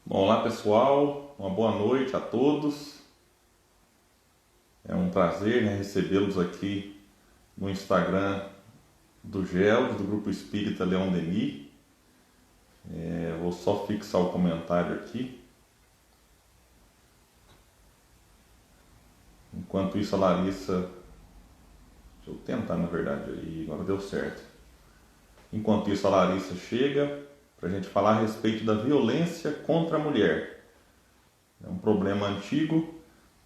Olá pessoal, uma boa noite a todos. É um prazer, recebê-los aqui no Instagram do GELD, do Grupo Espírita Leão Denis. Vou só fixar o comentário aqui. Enquanto isso, a Larissa. Deixa eu tentar, na verdade, aí agora deu certo. Enquanto isso, a Larissa chega para a gente falar a respeito da violência contra a mulher. É um problema antigo,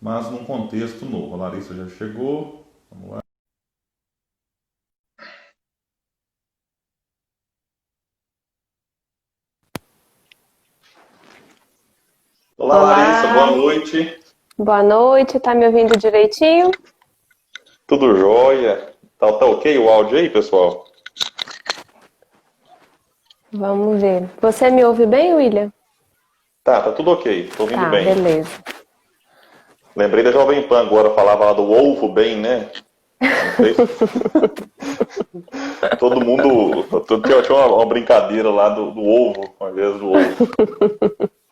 mas num contexto novo. A Larissa já chegou. Vamos lá. Olá, Larissa, boa Olá, noite. boa noite, tá me ouvindo direitinho? Tudo jóia? Tá ok o áudio aí, pessoal? Vamos ver. Você me ouve bem, William? Tá tudo ok, tô ouvindo Tá, bem. beleza. Lembrei da Jovem Pan agora, falava lá do ovo bem, né? Não sei se todo mundo. Tinha uma brincadeira lá do ovo, ao invés do ovo.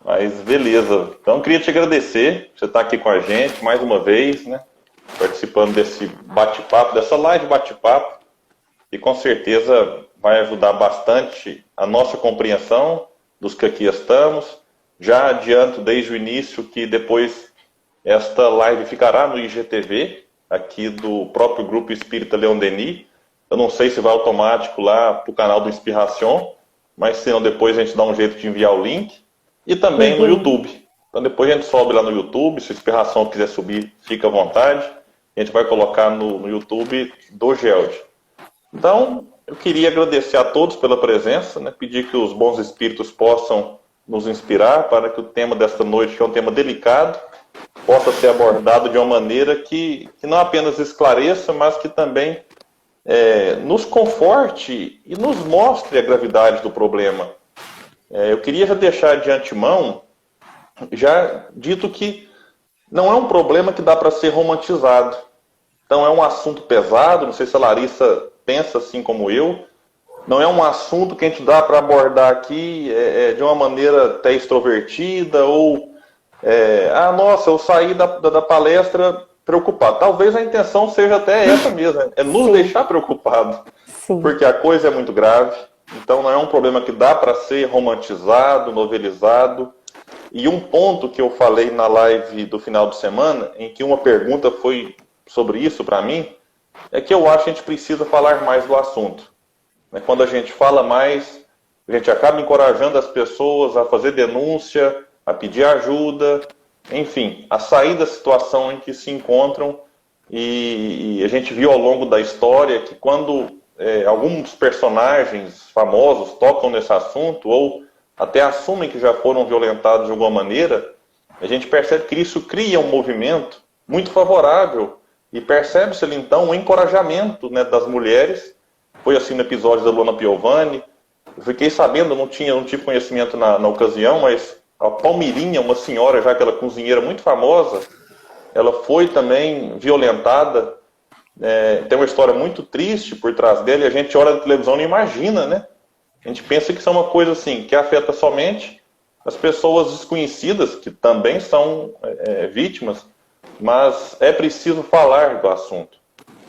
Mas beleza. Então queria te agradecer por você estar aqui com a gente mais uma vez, né? Participando desse bate-papo, dessa live bate-papo. E com certeza vai ajudar bastante a nossa compreensão dos que aqui estamos. Já adianto desde o início que depois esta live ficará no IGTV, aqui do próprio Grupo Espírita Leão Denis. Eu não sei se vai automático lá para o canal do Inspiração, mas se não, depois a gente dá um jeito de enviar o link. E também no YouTube. Então depois a gente sobe lá no YouTube, se a Inspiração quiser subir, fica à vontade. A gente vai colocar no YouTube do GELD. Então, eu queria agradecer a todos pela presença, né? Pedir que os bons espíritos possam nos inspirar para que o tema desta noite, que é um tema delicado, possa ser abordado de uma maneira que não apenas esclareça, mas que também nos conforte e nos mostre a gravidade do problema. Eu queria já deixar de antemão, já dito que não é um problema que dá para ser romantizado. Então é um assunto pesado, não sei se a Larissa pensa assim como eu, não é um assunto que a gente dá para abordar aqui de uma maneira até extrovertida ou nossa, eu saí da palestra preocupado. Talvez a intenção seja até essa mesmo, é nos Sim, deixar preocupados, sim. porque a coisa é muito grave. Então não é um problema que dá para ser romantizado, novelizado. E um ponto que eu falei na live do final de semana, em que uma pergunta foi sobre isso para mim, é que eu acho que a gente precisa falar mais do assunto. Quando a gente fala mais, a gente acaba encorajando as pessoas a fazer denúncia, a pedir ajuda, enfim, a sair da situação em que se encontram. E a gente viu ao longo da história que quando alguns personagens famosos tocam nesse assunto ou até assumem que já foram violentados de alguma maneira, a gente percebe que isso cria um movimento muito favorável e percebe-se ali então um encorajamento, né, das mulheres. Foi assim no episódio da Luana Piovani. Eu fiquei sabendo, não tive conhecimento na ocasião, mas a Palmirinha, uma senhora já, aquela cozinheira muito famosa, ela foi também violentada. Tem uma história muito triste por trás dela e a gente olha na televisão e não imagina, né? A gente pensa que isso é uma coisa assim, que afeta somente as pessoas desconhecidas, que também são vítimas, mas é preciso falar do assunto.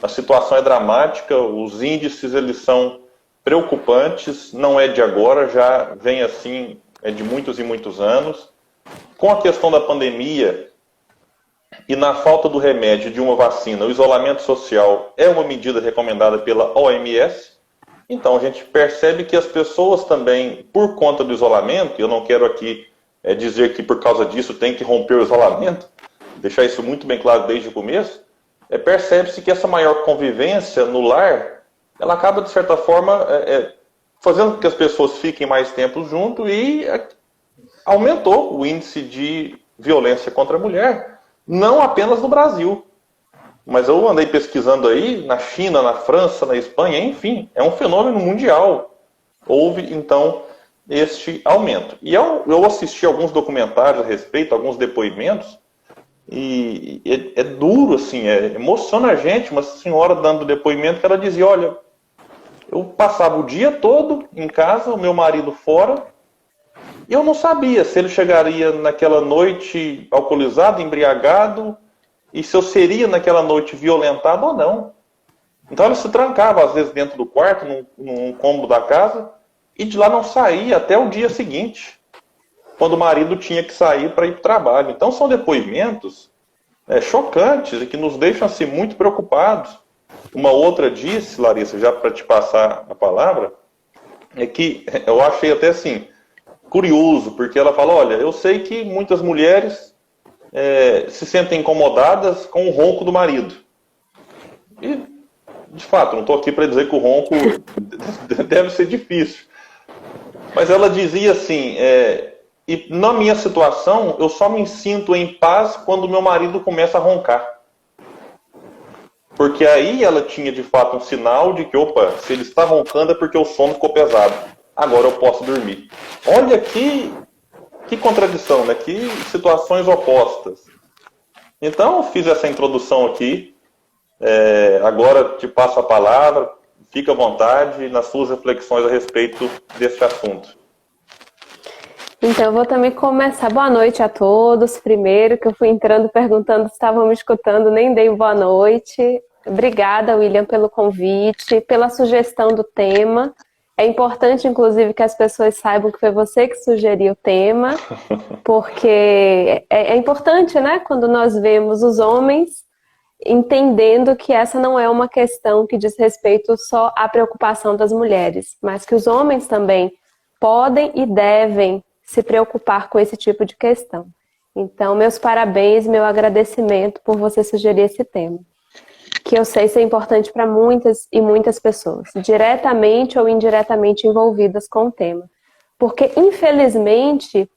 A situação é dramática, os índices eles são preocupantes, não é de agora, já vem assim de muitos e muitos anos. Com a questão da pandemia e na falta do remédio de uma vacina, o isolamento social é uma medida recomendada pela OMS. Então a gente percebe que as pessoas também, por conta do isolamento, eu não quero aqui dizer que por causa disso tem que romper o isolamento, deixar isso muito bem claro desde o começo, percebe-se que essa maior convivência no lar, ela acaba de certa forma fazendo com que as pessoas fiquem mais tempo junto e aumentou o índice de violência contra a mulher, não apenas no Brasil. Mas eu andei pesquisando aí, na China, na França, na Espanha, enfim, é um fenômeno mundial. Houve, então, este aumento. E eu assisti alguns documentários a respeito, alguns depoimentos, e é duro, assim, emociona a gente. Uma senhora dando depoimento que ela dizia, olha, eu passava o dia todo em casa, o meu marido fora, E eu não sabia se ele chegaria naquela noite alcoolizado, embriagado, e se eu seria naquela noite violentado ou não. Então ela se trancava às vezes dentro do quarto, num cômodo da casa, e de lá não saía até o dia seguinte, quando o marido tinha que sair para ir para o trabalho. Então são depoimentos chocantes e que nos deixam assim, muito preocupados. Uma outra disse, Larissa, já para te passar a palavra, é que eu achei até assim, curioso, porque ela fala, olha, eu sei que muitas mulheres se sentem incomodadas com o ronco do marido. E, de fato, não estou aqui para dizer que o ronco deve ser difícil. Mas ela dizia assim, e na minha situação, eu só me sinto em paz quando meu marido começa a roncar. Porque aí ela tinha, de fato, um sinal de que, opa, se ele está roncando é porque o sono ficou pesado. Agora eu posso dormir. Olha que contradição, né? Que situações opostas. Então, eu fiz essa introdução aqui. Agora te passo a palavra. Fica à vontade nas suas reflexões a respeito deste assunto. Então, eu vou também começar. Boa noite a todos. Primeiro, que eu fui entrando perguntando se estavam me escutando, nem dei boa noite. Obrigada, William, pelo convite, pela sugestão do tema. É importante, inclusive, que as pessoas saibam que foi você que sugeriu o tema, porque é importante, né, quando nós vemos os homens entendendo que essa não é uma questão que diz respeito só à preocupação das mulheres, mas que os homens também podem e devem se preocupar com esse tipo de questão. Então, meus parabéns, meu agradecimento por você sugerir esse tema, que eu sei ser importante para muitas e muitas pessoas, diretamente ou indiretamente envolvidas com o tema. Porque, infelizmente,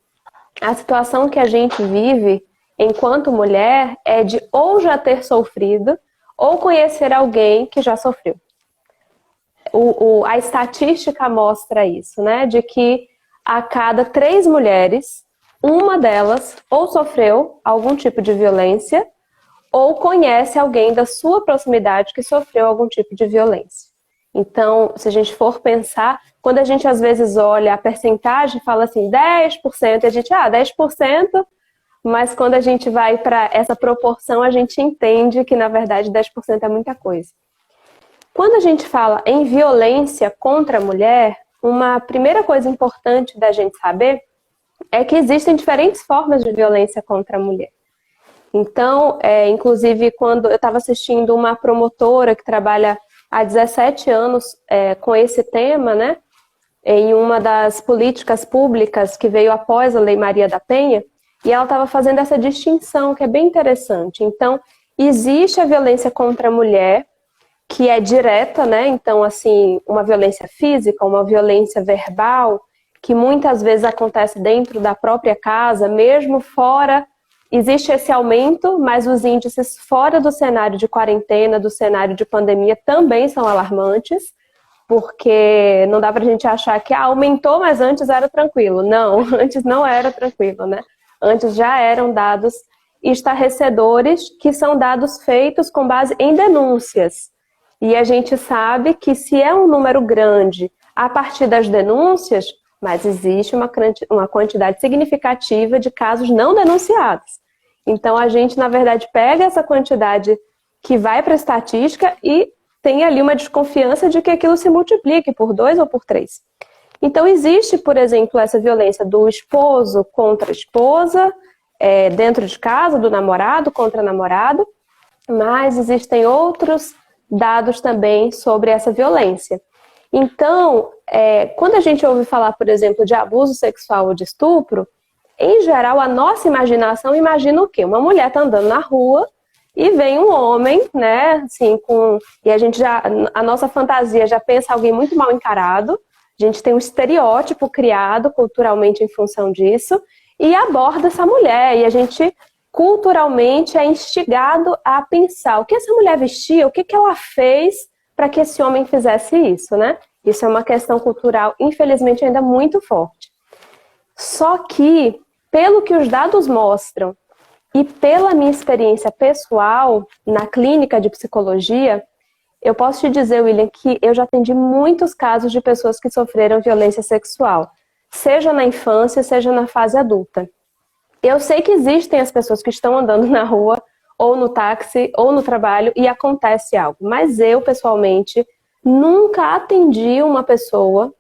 a situação que a gente vive enquanto mulher é de ou já ter sofrido ou conhecer alguém que já sofreu. A estatística mostra isso, né? De que a cada 3 mulheres, uma delas ou sofreu algum tipo de violência ou conhece alguém da sua proximidade que sofreu algum tipo de violência. Então, se a gente for pensar, quando a gente às vezes olha a percentagem, fala assim, 10%, e a gente, 10%, mas quando a gente vai para essa proporção, a gente entende que, na verdade, 10% é muita coisa. Quando a gente fala em violência contra a mulher, uma primeira coisa importante da gente saber é que existem diferentes formas de violência contra a mulher. Então, inclusive, quando eu estava assistindo uma promotora que trabalha há 17 anos com esse tema, né, em uma das políticas públicas que veio após a Lei Maria da Penha, e ela estava fazendo essa distinção, que é bem interessante. Então, existe a violência contra a mulher, que é direta, né, então, assim, uma violência física, uma violência verbal, que muitas vezes acontece dentro da própria casa, mesmo fora. Existe esse aumento, mas os índices fora do cenário de quarentena, do cenário de pandemia, também são alarmantes, porque não dá pra gente achar que aumentou, mas antes era tranquilo. Não, antes não era tranquilo, né? Antes já eram dados estarrecedores, que são dados feitos com base em denúncias. E a gente sabe que se é um número grande a partir das denúncias, mas existe uma quantidade significativa de casos não denunciados. Então, a gente, na verdade, pega essa quantidade que vai para a estatística e tem ali uma desconfiança de que aquilo se multiplique por 2 ou por 3. Então, existe, por exemplo, essa violência do esposo contra a esposa, dentro de casa, do namorado contra namorado, mas existem outros dados também sobre essa violência. Então, quando a gente ouve falar, por exemplo, de abuso sexual ou de estupro, em geral, a nossa imaginação imagina o quê? Uma mulher está andando na rua e vem um homem, né, assim, e a nossa fantasia já pensa alguém muito mal encarado, a gente tem um estereótipo criado culturalmente em função disso, e aborda essa mulher, e a gente culturalmente é instigado a pensar o que essa mulher vestia, o que ela fez para que esse homem fizesse isso, né? Isso é uma questão cultural, infelizmente, ainda muito forte. Só que, pelo que os dados mostram e pela minha experiência pessoal na clínica de psicologia, eu posso te dizer, William, que eu já atendi muitos casos de pessoas que sofreram violência sexual. seja na infância, seja na fase adulta. Eu sei que existem as pessoas que estão andando na rua, ou no táxi, ou no trabalho, e acontece algo. Mas eu, pessoalmente, nunca atendi uma pessoa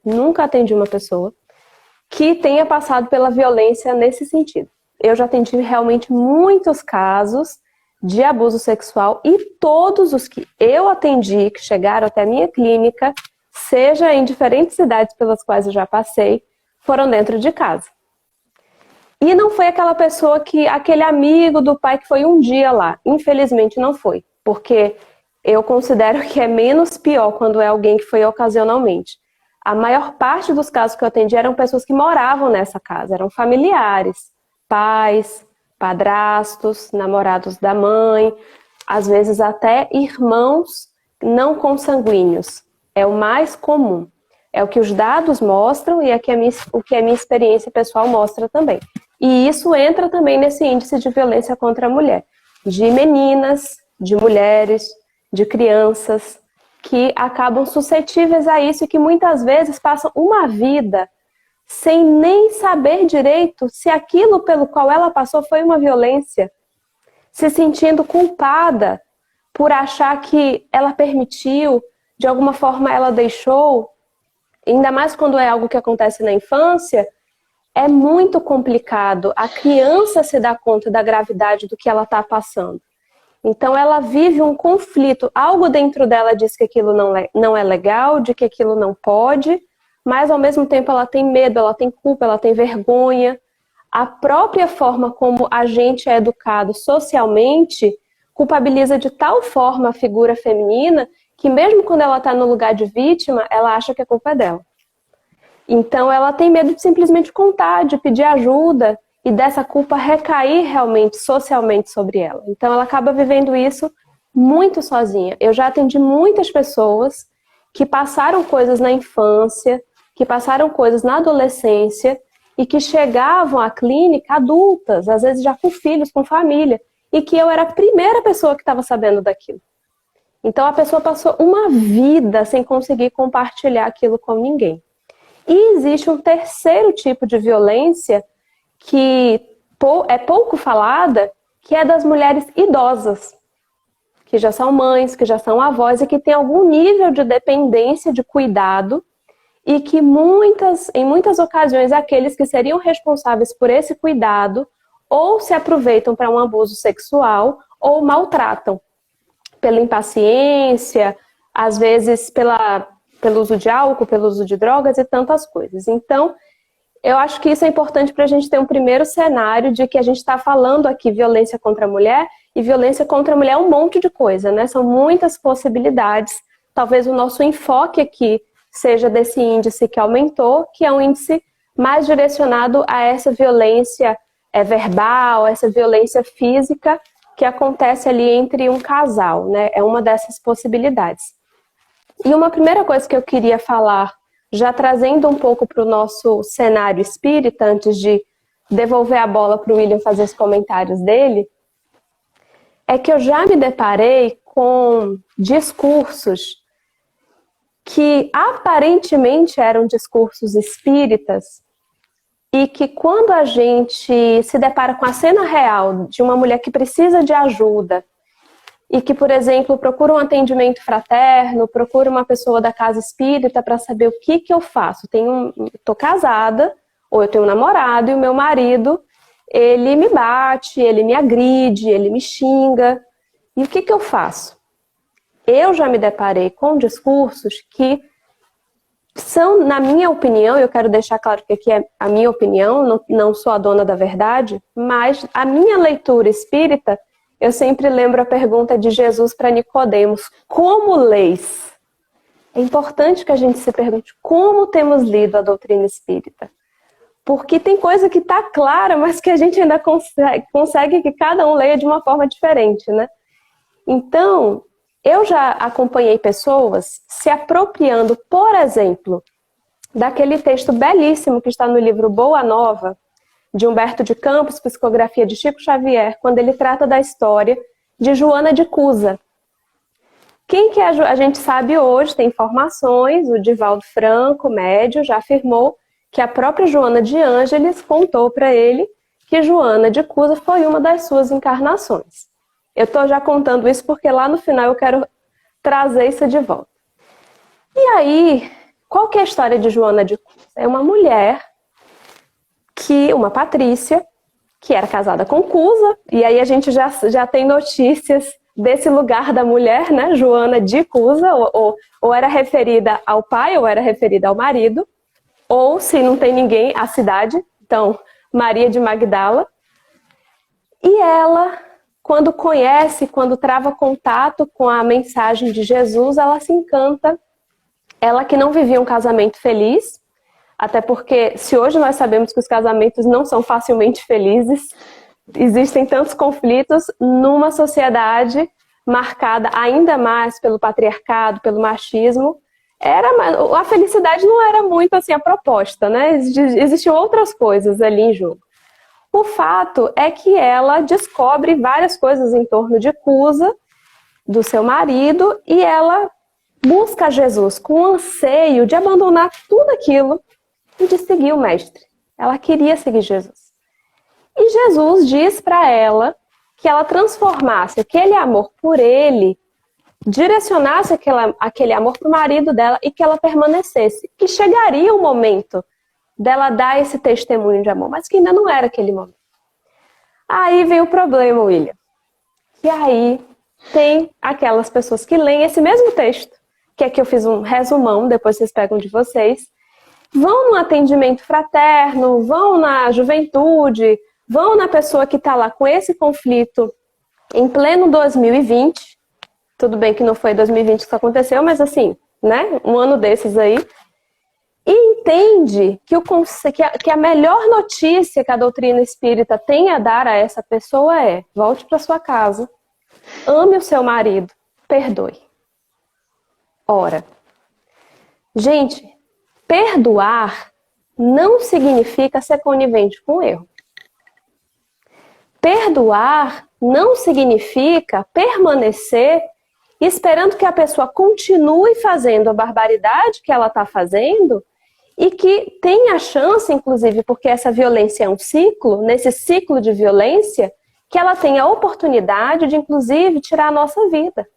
que tenha passado pela violência nesse sentido. Eu já atendi realmente muitos casos de abuso sexual e todos os que eu atendi, que chegaram até a minha clínica, seja em diferentes cidades pelas quais eu já passei, foram dentro de casa. E não foi aquela pessoa aquele amigo do pai que foi um dia lá. Infelizmente não foi, porque eu considero que é menos pior quando é alguém que foi ocasionalmente. A maior parte dos casos que eu atendi eram pessoas que moravam nessa casa, eram familiares, pais, padrastos, namorados da mãe, às vezes até irmãos não consanguíneos. É o mais comum. É o que os dados mostram e é o que a minha experiência pessoal mostra também. E isso entra também nesse índice de violência contra a mulher. De meninas, de mulheres, de crianças que acabam suscetíveis a isso e que muitas vezes passam uma vida sem nem saber direito se aquilo pelo qual ela passou foi uma violência, se sentindo culpada por achar que ela permitiu, de alguma forma ela deixou, ainda mais quando é algo que acontece na infância, é muito complicado a criança se dar conta da gravidade do que ela está passando. Então ela vive um conflito, algo dentro dela diz que aquilo não é legal, de que aquilo não pode, mas ao mesmo tempo ela tem medo, ela tem culpa, ela tem vergonha. A própria forma como a gente é educado socialmente culpabiliza de tal forma a figura feminina que mesmo quando ela está no lugar de vítima, ela acha que a culpa é dela. Então ela tem medo de simplesmente contar, de pedir ajuda e dessa culpa recair realmente socialmente sobre ela. Então ela acaba vivendo isso muito sozinha. Eu já atendi muitas pessoas que passaram coisas na infância, que passaram coisas na adolescência e que chegavam à clínica adultas, às vezes já com filhos, com família, e que eu era a primeira pessoa que estava sabendo daquilo. Então a pessoa passou uma vida sem conseguir compartilhar aquilo com ninguém. E existe um terceiro tipo de violência que é pouco falada, que é das mulheres idosas, que já são mães, que já são avós e que têm algum nível de dependência de cuidado e que em muitas ocasiões aqueles que seriam responsáveis por esse cuidado ou se aproveitam para um abuso sexual ou maltratam pela impaciência, às vezes pelo uso de álcool, pelo uso de drogas e tantas coisas. Então, eu acho que isso é importante para a gente ter um primeiro cenário de que a gente está falando aqui violência contra a mulher, e violência contra a mulher é um monte de coisa, né? São muitas possibilidades. Talvez o nosso enfoque aqui seja desse índice que aumentou, que é um índice mais direcionado a essa violência verbal, essa violência física que acontece ali entre um casal, né? É uma dessas possibilidades. E uma primeira coisa que eu queria falar, já trazendo um pouco para o nosso cenário espírita, antes de devolver a bola para o William fazer os comentários dele, é que eu já me deparei com discursos que aparentemente eram discursos espíritas e que quando a gente se depara com a cena real de uma mulher que precisa de ajuda e que, por exemplo, procura um atendimento fraterno, procura uma pessoa da casa espírita para saber o que eu faço. Estou casada, ou eu tenho um namorado, e o meu marido, ele me bate, ele me agride, ele me xinga. E o que eu faço? Eu já me deparei com discursos que são, na minha opinião, eu quero deixar claro que aqui é a minha opinião, não sou a dona da verdade, mas a minha leitura espírita, eu sempre lembro a pergunta de Jesus para Nicodemos: como leis? É importante que a gente se pergunte como temos lido a doutrina espírita. Porque tem coisa que está clara, mas que a gente ainda consegue que cada um leia de uma forma diferente, né? Então, eu já acompanhei pessoas se apropriando, por exemplo, daquele texto belíssimo que está no livro Boa Nova, de Humberto de Campos, psicografia de Chico Xavier, quando ele trata da história de Joana de Cusa. Quem que a gente sabe hoje, tem informações, o Divaldo Franco, médio, já afirmou que a própria Joana de Ângeles contou para ele que Joana de Cusa foi uma das suas encarnações. Eu estou já contando isso porque lá no final eu quero trazer isso de volta. E aí, qual que é a história de Joana de Cusa? É uma mulher, uma patrícia, que era casada com Cusa, e aí a gente já tem notícias desse lugar da mulher, né? Joana de Cusa, ou era referida ao pai, ou era referida ao marido, ou se não tem ninguém, a cidade, então Maria de Magdala. E ela, quando trava contato com a mensagem de Jesus, ela se encanta. Ela que não vivia um casamento feliz, até porque se hoje nós sabemos que os casamentos não são facilmente felizes, existem tantos conflitos numa sociedade marcada ainda mais pelo patriarcado, pelo machismo, a felicidade não era muito assim a proposta, né? Existiam outras coisas ali em jogo. O fato é que ela descobre várias coisas em torno de Cusa, do seu marido, e ela busca Jesus com o anseio de abandonar tudo aquilo e de seguir o mestre. Ela queria seguir Jesus. E Jesus diz para ela que ela transformasse aquele amor por ele, direcionasse aquele amor para o marido dela e que ela permanecesse. Que chegaria o momento dela dar esse testemunho de amor, mas que ainda não era aquele momento. Aí vem o problema, William. E aí tem aquelas pessoas que leem esse mesmo texto, que aqui eu fiz um resumão, depois vocês pegam de vocês, vão no atendimento fraterno, vão na juventude, vão na pessoa que está lá com esse conflito em pleno 2020, tudo bem que não foi 2020 que isso aconteceu, mas assim, né, um ano desses aí, e entende que a melhor notícia que a doutrina espírita tem a dar a essa pessoa é: volte para sua casa, ame o seu marido, perdoe. Ora, gente, perdoar não significa ser conivente com o erro. Perdoar não significa permanecer esperando que a pessoa continue fazendo a barbaridade que ela está fazendo e que tenha a chance, inclusive, porque essa violência é um ciclo, nesse ciclo de violência, que ela tenha a oportunidade de, inclusive, tirar a nossa vida.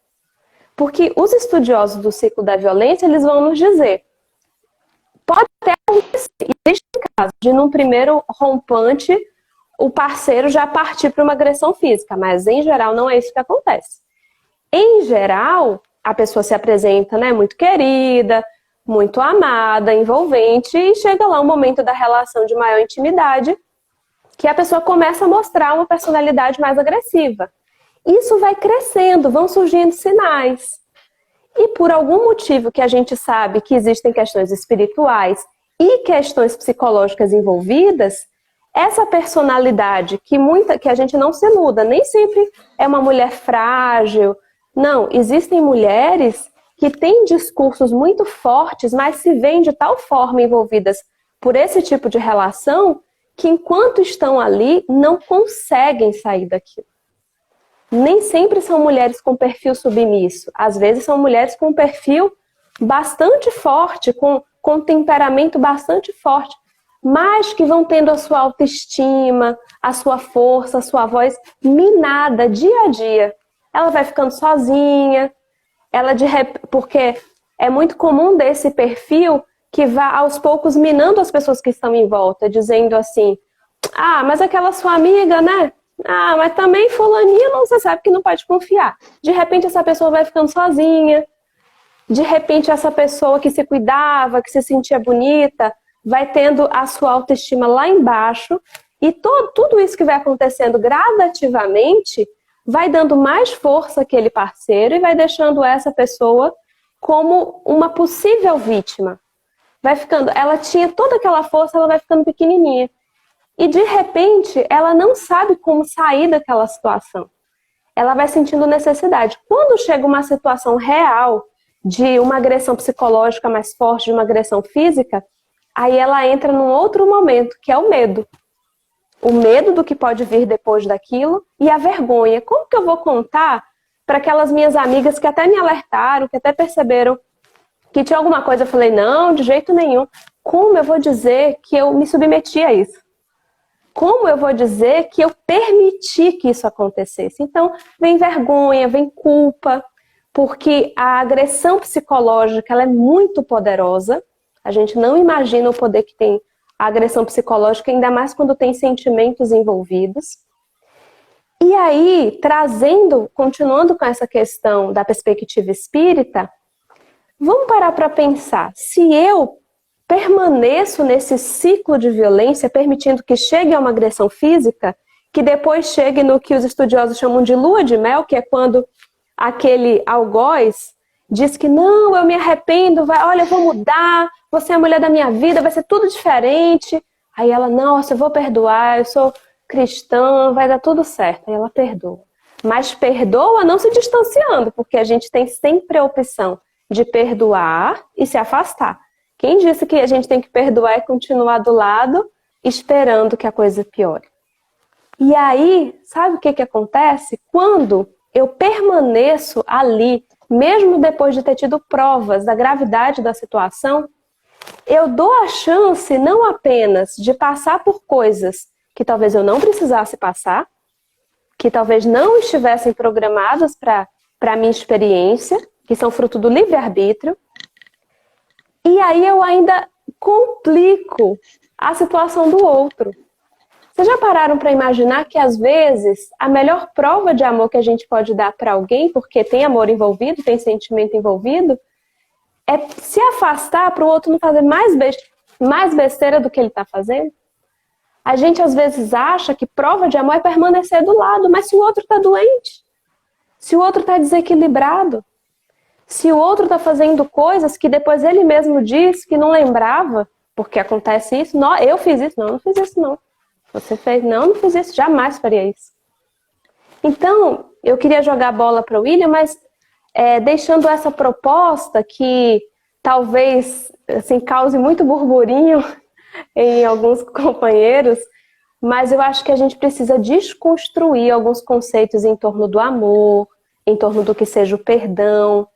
Porque os estudiosos do ciclo da violência, eles vão nos dizer, pode até acontecer, existe caso de, num primeiro rompante, o parceiro já partir para uma agressão física, mas em geral não é isso que acontece. Em geral, a pessoa se apresenta, né, muito querida, muito amada, envolvente, e chega lá um momento da relação de maior intimidade, que a pessoa começa a mostrar uma personalidade mais agressiva. Isso vai crescendo, vão surgindo sinais. E por algum motivo que a gente sabe que existem questões espirituais e questões psicológicas envolvidas, essa personalidade que a gente não se iluda, nem sempre é uma mulher frágil. Não, existem mulheres que têm discursos muito fortes, mas se veem de tal forma envolvidas por esse tipo de relação que enquanto estão ali não conseguem sair daquilo. Nem sempre são mulheres com perfil submisso, às vezes são mulheres com perfil bastante forte, com temperamento bastante forte, mas que vão tendo a sua autoestima, a sua força, a sua voz minada dia a dia. Ela vai ficando sozinha, porque é muito comum desse perfil que vá aos poucos minando as pessoas que estão em volta, dizendo assim, mas aquela sua amiga, né? Mas também fulaninha, você sabe que não pode confiar. De repente essa pessoa vai ficando sozinha, de repente essa pessoa que se cuidava, que se sentia bonita, vai tendo a sua autoestima lá embaixo, e tudo isso que vai acontecendo gradativamente vai dando mais força àquele parceiro e vai deixando essa pessoa como uma possível vítima. Ela tinha toda aquela força, ela vai ficando pequenininha. E de repente, ela não sabe como sair daquela situação. Ela vai sentindo necessidade. Quando chega uma situação real de uma agressão psicológica mais forte, de uma agressão física, aí ela entra num outro momento, que é o medo. O medo do que pode vir depois daquilo e a vergonha. Como que eu vou contar para aquelas minhas amigas que até me alertaram, que até perceberam que tinha alguma coisa? Eu falei, não, de jeito nenhum. como eu vou dizer que eu me submeti a isso? Como eu vou dizer que eu permiti que isso acontecesse? Então, vem vergonha, vem culpa, porque a agressão psicológica ela é muito poderosa. A gente não imagina o poder que tem a agressão psicológica, ainda mais quando tem sentimentos envolvidos. E aí, continuando com essa questão da perspectiva espírita, vamos parar para pensar. Se eu permaneço nesse ciclo de violência, permitindo que chegue a uma agressão física, que depois chegue no que os estudiosos chamam de lua de mel, que é quando aquele algoz diz que não, eu me arrependo, olha, eu vou mudar, você é a mulher da minha vida, vai ser tudo diferente. Aí ela, nossa, eu vou perdoar, eu sou cristã, vai dar tudo certo. Aí ela perdoa. Mas perdoa não se distanciando, porque a gente tem sempre a opção de perdoar e se afastar. Quem disse que a gente tem que perdoar e continuar do lado, esperando que a coisa piore? E aí, sabe o que acontece? Quando eu permaneço ali, mesmo depois de ter tido provas da gravidade da situação, eu dou a chance não apenas de passar por coisas que talvez eu não precisasse passar, que talvez não estivessem programadas para a minha experiência, que são fruto do livre-arbítrio, e aí eu ainda complico a situação do outro. Vocês já pararam para imaginar que, às vezes, a melhor prova de amor que a gente pode dar para alguém, porque tem amor envolvido, tem sentimento envolvido, é se afastar para o outro não fazer mais besteira do que ele está fazendo? A gente, às vezes, acha que prova de amor é permanecer do lado, mas se o outro está doente, se o outro está desequilibrado, se o outro está fazendo coisas que depois ele mesmo diz que não lembrava, porque acontece isso, não, eu fiz isso, não fiz isso não. Você fez, não fiz isso, jamais faria isso. Então, eu queria jogar a bola para o William, mas deixando essa proposta que talvez assim, cause muito burburinho em alguns companheiros, mas eu acho que a gente precisa desconstruir alguns conceitos em torno do amor, em torno do que seja o perdão,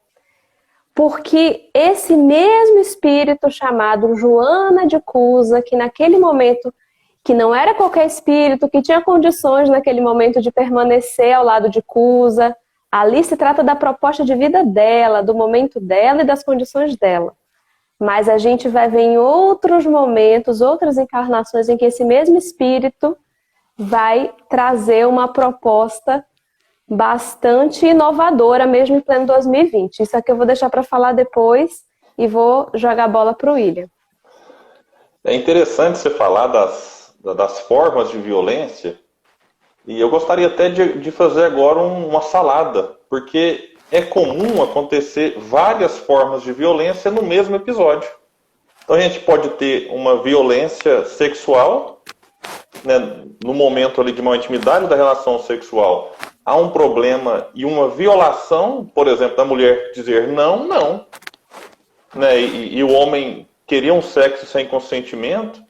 porque esse mesmo espírito chamado Joana de Cusa, que naquele momento, que não era qualquer espírito, que tinha condições naquele momento de permanecer ao lado de Cusa, ali se trata da proposta de vida dela, do momento dela e das condições dela. Mas a gente vai ver em outros momentos, outras encarnações em que esse mesmo espírito vai trazer uma proposta bastante inovadora, mesmo em pleno 2020. Isso aqui eu vou deixar para falar depois e vou jogar a bola para o William. É interessante você falar das formas de violência, e eu gostaria até de fazer agora uma salada, porque é comum acontecer várias formas de violência no mesmo episódio. Então a gente pode ter uma violência sexual, né, no momento ali de uma intimidade da relação sexual, há um problema e uma violação, por exemplo, da mulher dizer não, não. Né, e o homem queria um sexo sem consentimento.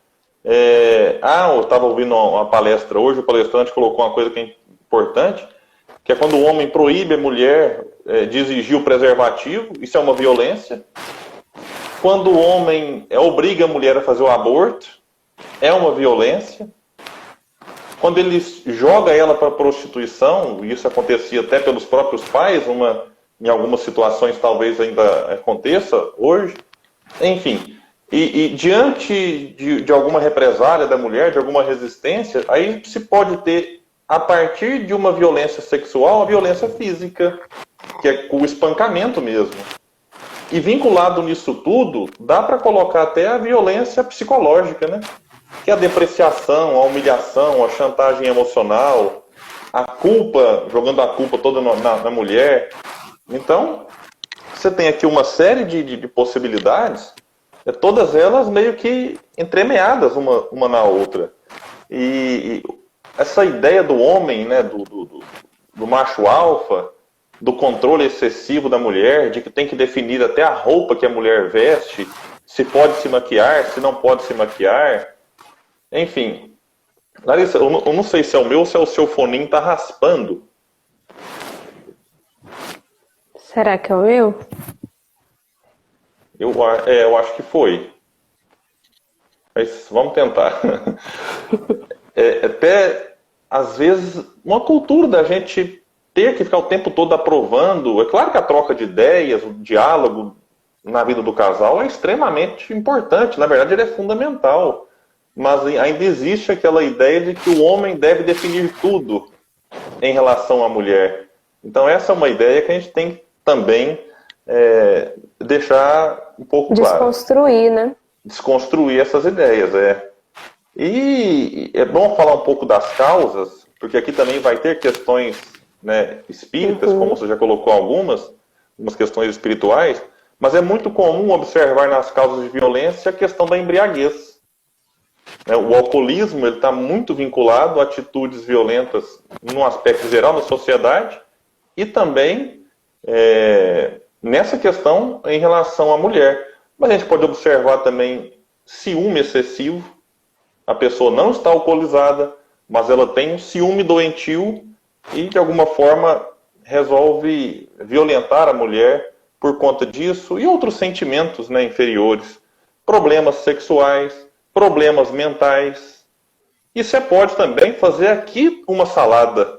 Eu estava ouvindo uma palestra hoje, o palestrante colocou uma coisa que é importante, que é quando o homem proíbe a mulher de exigir o preservativo, isso é uma violência. Quando o homem obriga a mulher a fazer o aborto, é uma violência. Quando ele joga ela para a prostituição, e isso acontecia até pelos próprios pais, em algumas situações talvez ainda aconteça hoje, enfim. E diante de alguma represália da mulher, de alguma resistência, aí se pode ter, a partir de uma violência sexual, a violência física, que é o espancamento mesmo. E vinculado nisso tudo, dá para colocar até a violência psicológica, né? Que é a depreciação, a humilhação, a chantagem emocional, a culpa, jogando a culpa toda na mulher. Então, você tem aqui uma série de possibilidades, todas elas meio que entremeadas uma na outra. E essa ideia do homem, né, do macho alfa, do controle excessivo da mulher, de que tem que definir até a roupa que a mulher veste, se pode se maquiar, se não pode se maquiar. Enfim, Larissa, eu não sei se é o meu ou se é o seu foninho está raspando. Será que é o meu? Eu acho que foi. mas vamos tentar. Até, às vezes, uma cultura da gente ter que ficar o tempo todo aprovando. É claro que a troca de ideias, o diálogo na vida do casal é extremamente importante. Na verdade, ele é fundamental. Mas ainda existe aquela ideia de que o homem deve definir tudo em relação à mulher. Então, essa é uma ideia que a gente tem que também deixar um pouco claro. Desconstruir, né? Desconstruir essas ideias, E é bom falar um pouco das causas, porque aqui também vai ter questões, né, espíritas, como você já colocou algumas questões espirituais, mas é muito comum observar nas causas de violência a questão da embriaguez. O alcoolismo está muito vinculado a atitudes violentas num aspecto geral da sociedade e também nessa questão em relação à mulher. Mas a gente pode observar também ciúme excessivo. A pessoa não está alcoolizada, mas ela tem um ciúme doentio e, de alguma forma, resolve violentar a mulher por conta disso e outros sentimentos, né, inferiores. Problemas sexuais, problemas mentais. E você pode também fazer aqui uma salada.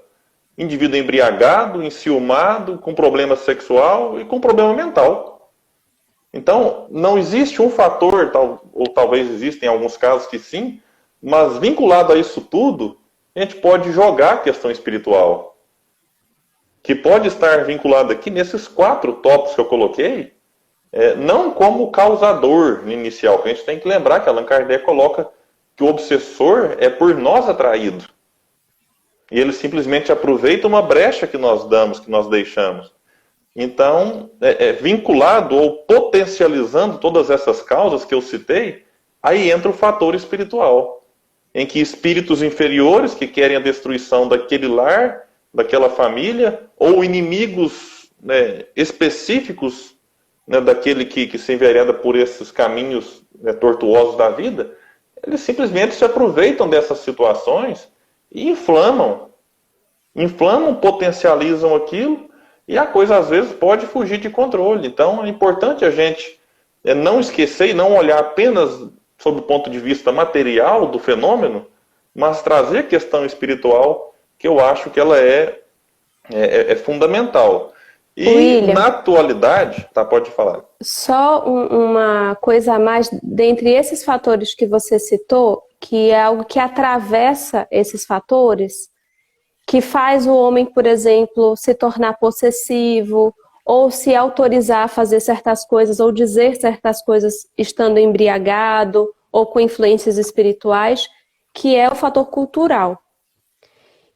Indivíduo embriagado, enciumado, com problema sexual e com problema mental. Então, não existe um fator, ou talvez existem em alguns casos que sim, mas vinculado a isso tudo, a gente pode jogar a questão espiritual, que pode estar vinculado aqui nesses 4 tópicos que eu coloquei, não como causador inicial, que a gente tem que lembrar que Allan Kardec coloca que o obsessor é por nós atraído. E ele simplesmente aproveita uma brecha que nós damos, que nós deixamos. Então, vinculado ou potencializando todas essas causas que eu citei, aí entra o fator espiritual, em que espíritos inferiores que querem a destruição daquele lar, daquela família, ou inimigos, né, específicos, né, daquele que se envereda por esses caminhos, né, tortuosos da vida, eles simplesmente se aproveitam dessas situações e inflamam, potencializam aquilo, e a coisa às vezes pode fugir de controle. Então é importante a gente não esquecer e não olhar apenas sob o ponto de vista material do fenômeno, mas trazer a questão espiritual, que eu acho que ela é fundamental. E William, na atualidade, pode falar. Só uma coisa a mais, dentre esses fatores que você citou, que é algo que atravessa esses fatores, que faz o homem, por exemplo, se tornar possessivo, ou se autorizar a fazer certas coisas, ou dizer certas coisas estando embriagado, ou com influências espirituais, que é o fator cultural.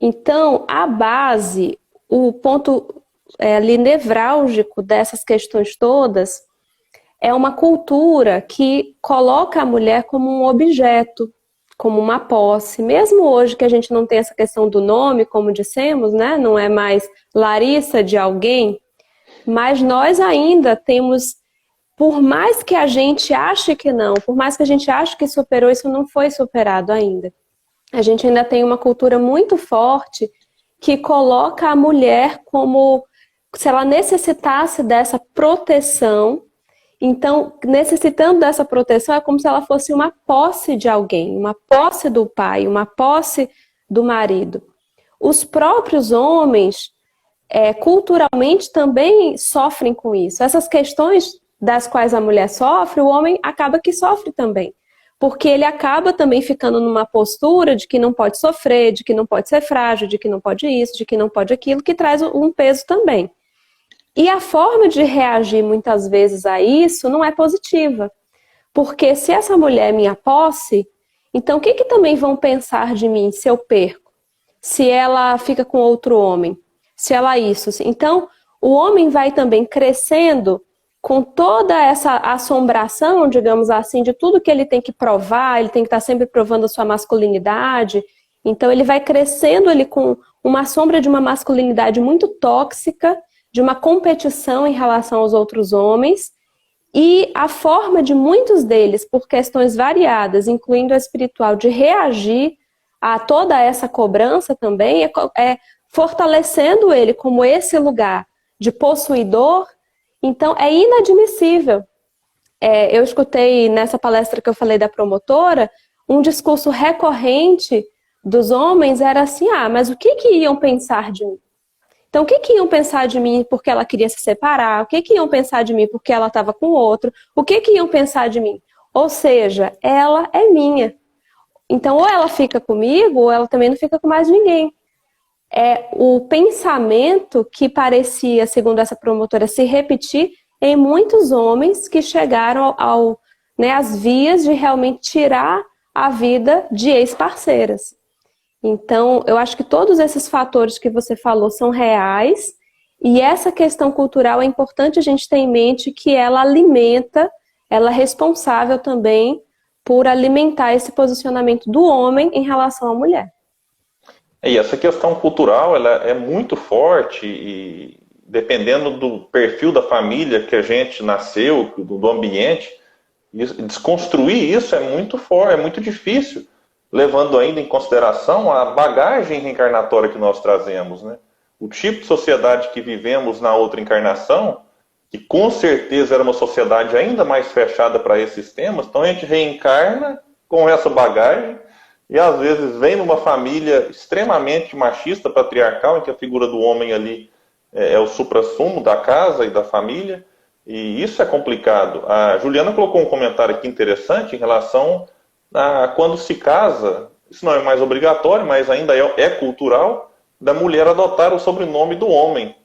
Então, a base, o ponto ali nevrálgico dessas questões todas, é uma cultura que coloca a mulher como um objeto, como uma posse. Mesmo hoje que a gente não tem essa questão do nome, como dissemos, né? Não é mais Larissa de alguém, mas nós ainda temos, por mais que a gente ache que não, por mais que a gente ache que superou, isso não foi superado ainda. A gente ainda tem uma cultura muito forte que coloca a mulher como se ela necessitasse dessa proteção. Então, necessitando dessa proteção, é como se ela fosse uma posse de alguém, uma posse do pai, uma posse do marido. Os próprios homens, culturalmente, também sofrem com isso. Essas questões das quais a mulher sofre, o homem acaba que sofre também. Porque ele acaba também ficando numa postura de que não pode sofrer, de que não pode ser frágil, de que não pode isso, de que não pode aquilo, que traz um peso também. E a forma de reagir muitas vezes a isso não é positiva. Porque se essa mulher é minha posse, então o que também vão pensar de mim se eu perco? Se ela fica com outro homem? Se ela isso? Então o homem vai também crescendo com toda essa assombração, digamos assim, de tudo que ele tem que provar, ele tem que estar sempre provando a sua masculinidade. Então ele vai crescendo ele com uma sombra de uma masculinidade muito tóxica, de uma competição em relação aos outros homens, e a forma de muitos deles, por questões variadas, incluindo a espiritual, de reagir a toda essa cobrança também, é fortalecendo ele como esse lugar de possuidor. Então é inadmissível eu escutei nessa palestra que eu falei da promotora, um discurso recorrente dos homens era assim, mas o que iam pensar de mim? Então, o que iam pensar de mim porque ela queria se separar? O que iam pensar de mim porque ela estava com outro? O que iam pensar de mim? Ou seja, ela é minha. Então, ou ela fica comigo, ou ela também não fica com mais ninguém. É o pensamento que parecia, segundo essa promotora, se repetir em muitos homens que chegaram às vias de realmente tirar a vida de ex-parceiras. Então, eu acho que todos esses fatores que você falou são reais, e essa questão cultural é importante a gente ter em mente que ela alimenta, ela é responsável também por alimentar esse posicionamento do homem em relação à mulher. E essa questão cultural, ela é muito forte e dependendo do perfil da família que a gente nasceu, do ambiente, desconstruir isso é muito forte, é muito difícil, levando ainda em consideração a bagagem reencarnatória que nós trazemos, né? O tipo de sociedade que vivemos na outra encarnação, que com certeza era uma sociedade ainda mais fechada para esses temas, então a gente reencarna com essa bagagem e às vezes vem numa família extremamente machista, patriarcal, em que a figura do homem ali é o suprassumo da casa e da família, e isso é complicado. A Juliana colocou um comentário aqui interessante em relação quando se casa, isso não é mais obrigatório, mas ainda é cultural, da mulher adotar o sobrenome do homem.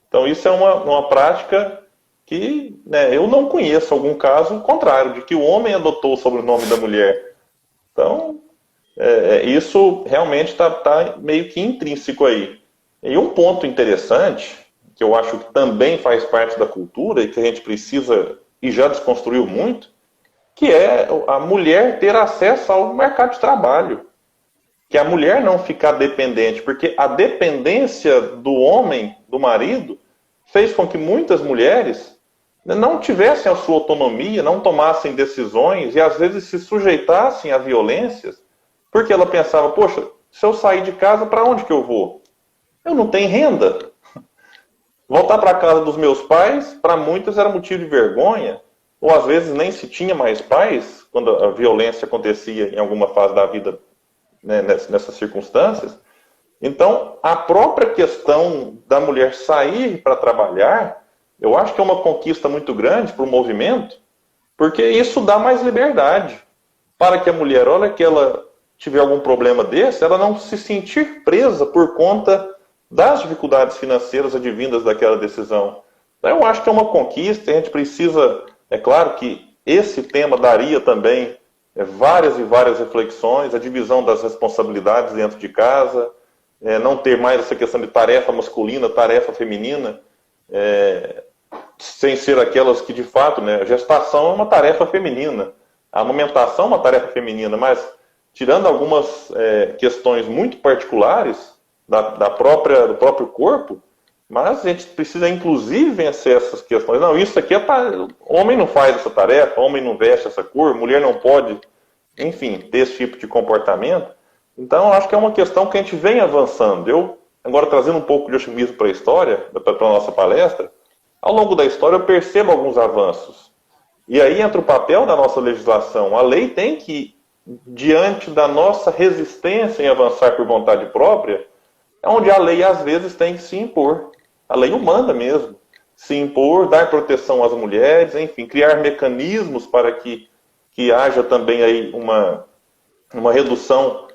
Então isso é uma prática que eu não conheço algum caso contrário, de que o homem adotou o sobrenome da mulher. Então, isso realmente está meio que intrínseco aí. E um ponto interessante, que eu acho que também faz parte da cultura e que a gente precisa, e já desconstruiu muito, que é a mulher ter acesso ao mercado de trabalho. Que a mulher não ficar dependente, porque a dependência do homem, do marido, fez com que muitas mulheres não tivessem a sua autonomia, não tomassem decisões e às vezes se sujeitassem a violências, porque ela pensava, poxa, se eu sair de casa, para onde que eu vou? Eu não tenho renda. Voltar para a casa dos meus pais, para muitas era motivo de vergonha, ou às vezes nem se tinha mais pais, quando a violência acontecia em alguma fase da vida, né, nessas circunstâncias. Então, a própria questão da mulher sair para trabalhar, eu acho que é uma conquista muito grande para o movimento, porque isso dá mais liberdade para que a mulher, olha que ela tiver algum problema desse, ela não se sentir presa por conta das dificuldades financeiras advindas daquela decisão. Então, eu acho que é uma conquista, a gente precisa, é claro que esse tema daria também várias e várias reflexões, a divisão das responsabilidades dentro de casa, não ter mais essa questão de tarefa masculina, tarefa feminina, sem ser aquelas que de fato, né, a gestação é uma tarefa feminina, a amamentação é uma tarefa feminina, mas tirando algumas questões muito particulares do próprio corpo, mas a gente precisa inclusive vencer essas questões. Não, isso aqui homem não faz essa tarefa, homem não veste essa cor, mulher não pode, enfim, ter esse tipo de comportamento. Então, eu acho que é uma questão que a gente vem avançando. Eu, agora trazendo um pouco de otimismo para a história, para a nossa palestra, ao longo da história eu percebo alguns avanços. E aí entra o papel da nossa legislação. A lei tem que, diante da nossa resistência em avançar por vontade própria, é onde a lei às vezes tem que se impor. A lei humana mesmo. Se impor, dar proteção às mulheres, enfim, criar mecanismos para que haja também aí uma redução.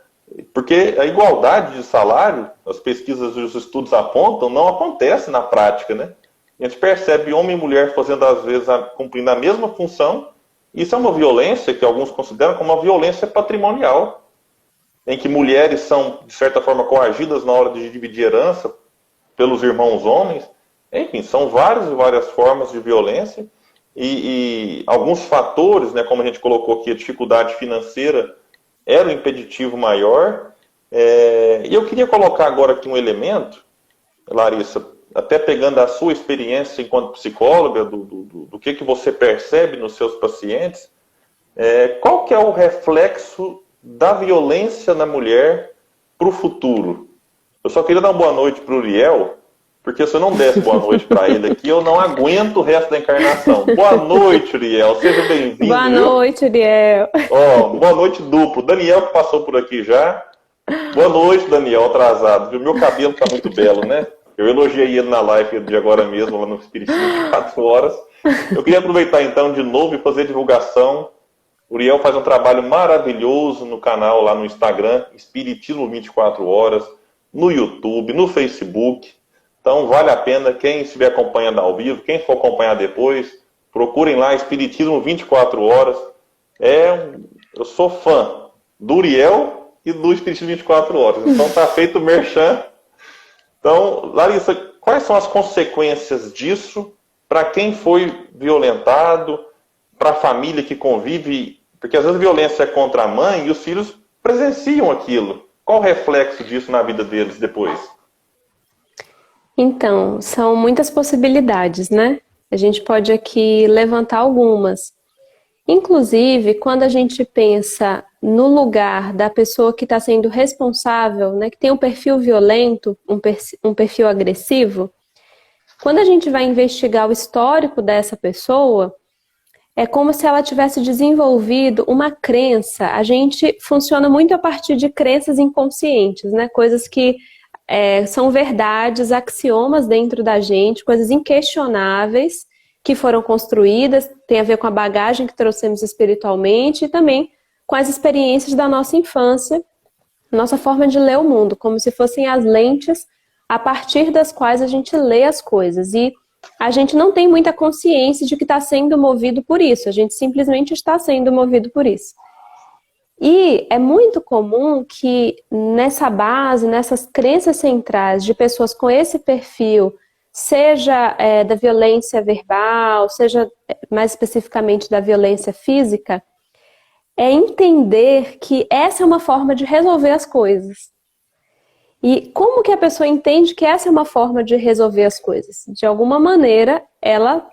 Porque a igualdade de salário, as pesquisas e os estudos apontam, não acontece na prática, né? A gente percebe homem e mulher fazendo, às vezes, cumprindo a mesma função. Isso é uma violência que alguns consideram como uma violência patrimonial, em que mulheres são, de certa forma, coagidas na hora de dividir herança pelos irmãos homens. Enfim, são várias e várias formas de violência. E alguns fatores, né, como a gente colocou aqui, a dificuldade financeira era o impeditivo maior. E eu queria colocar agora aqui um elemento, Larissa, até pegando a sua experiência enquanto psicóloga, do que você percebe nos seus pacientes, qual que é o reflexo da violência na mulher para o futuro? Eu só queria dar uma boa noite para o Uriel, porque se eu não desse boa noite para ele aqui, eu não aguento o resto da encarnação. Boa noite, Uriel. Seja bem-vindo. Boa noite, Uriel. Ó, boa noite duplo. Daniel que passou por aqui já. Boa noite, Daniel, atrasado. Viu? Meu cabelo tá muito belo, né? Eu elogiei ele na live de agora mesmo, lá no Espiritismo 24 horas. Eu queria aproveitar então de novo e fazer divulgação. O Uriel faz um trabalho maravilhoso no canal lá no Instagram, Espiritismo 24 horas, no YouTube, no Facebook. Então vale a pena, quem estiver acompanhando ao vivo, quem for acompanhar depois, procurem lá Espiritismo 24 horas. Eu sou fã do Uriel e do Espiritismo 24 horas. Então tá feito o merchan. Então, Larissa, quais são as consequências disso para quem foi violentado, para a família que convive? Porque às vezes a violência é contra a mãe e os filhos presenciam aquilo. Qual o reflexo disso na vida deles depois? Então, são muitas possibilidades, né? A gente pode aqui levantar algumas. Inclusive, quando a gente pensa no lugar da pessoa que está sendo responsável, né, que tem um perfil violento, um perfil agressivo, quando a gente vai investigar o histórico dessa pessoa, é como se ela tivesse desenvolvido uma crença. A gente funciona muito a partir de crenças inconscientes, né? Coisas que são verdades, axiomas dentro da gente, coisas inquestionáveis que foram construídas, tem a ver com a bagagem que trouxemos espiritualmente e também com as experiências da nossa infância, nossa forma de ler o mundo, como se fossem as lentes a partir das quais a gente lê as coisas. E a gente não tem muita consciência de que está sendo movido por isso, a gente simplesmente está sendo movido por isso. E é muito comum que nessa base, nessas crenças centrais de pessoas com esse perfil, seja da violência verbal, seja mais especificamente da violência física, é entender que essa é uma forma de resolver as coisas. E como que a pessoa entende que essa é uma forma de resolver as coisas? De alguma maneira, ela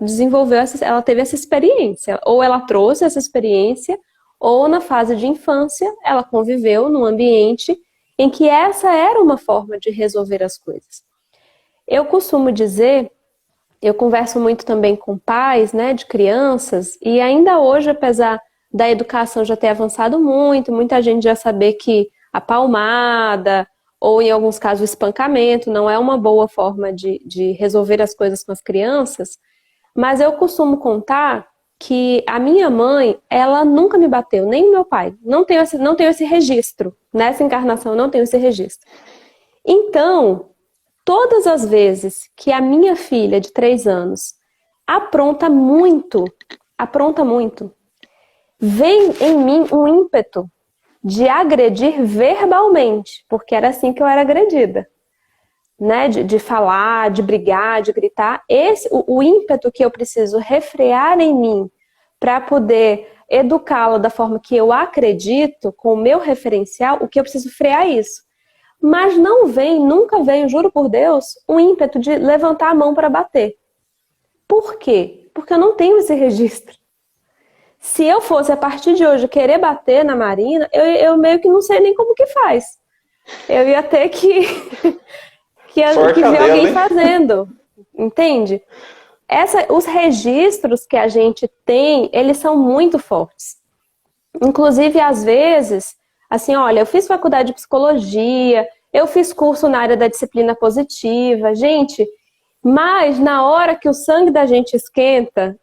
ela teve essa experiência, ou ela trouxe essa experiência, ou na fase de infância, ela conviveu num ambiente em que essa era uma forma de resolver as coisas. Eu costumo dizer, eu converso muito também com pais, né, de crianças, e ainda hoje, apesar da educação já ter avançado muito, muita gente já saber que a palmada, ou em alguns casos o espancamento, não é uma boa forma de resolver as coisas com as crianças, mas eu costumo contar que a minha mãe, ela nunca me bateu, nem o meu pai. Não tenho esse registro. Nessa encarnação, não tenho esse registro. Então, todas as vezes que a minha filha de 3 anos apronta muito, vem em mim um ímpeto de agredir verbalmente, porque era assim que eu era agredida. Né, de falar, de brigar, de gritar, o ímpeto que eu preciso refrear em mim para poder educá-la da forma que eu acredito, com o meu referencial, o que eu preciso frear isso. Mas nunca vem, juro por Deus, um ímpeto de levantar a mão para bater. Por quê? Porque eu não tenho esse registro. Se eu fosse, a partir de hoje, querer bater na Marina, eu meio que não sei nem como que faz. Eu ia ter que ver alguém fazendo, entende? Os registros que a gente tem, eles são muito fortes. Inclusive, às vezes, assim, olha, eu fiz faculdade de psicologia, eu fiz curso na área da disciplina positiva, gente, mas na hora que o sangue da gente esquenta,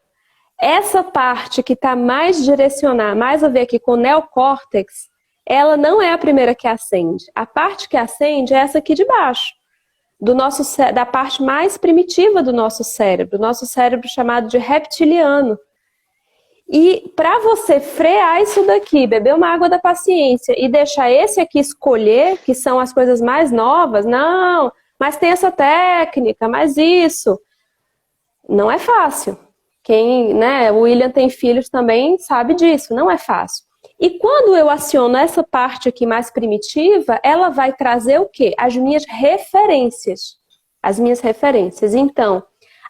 essa parte que está mais direcionada, mais a ver aqui com o neocórtex, ela não é a primeira que acende. A parte que acende é essa aqui de baixo. Da parte mais primitiva do nosso cérebro chamado de reptiliano. E para você frear isso daqui, beber uma água da paciência e deixar esse aqui escolher, que são as coisas mais novas, não, mas tem essa técnica, mas isso, não é fácil. O William tem filhos também, sabe disso, não é fácil. E quando eu aciono essa parte aqui mais primitiva, ela vai trazer o quê? As minhas referências. Então,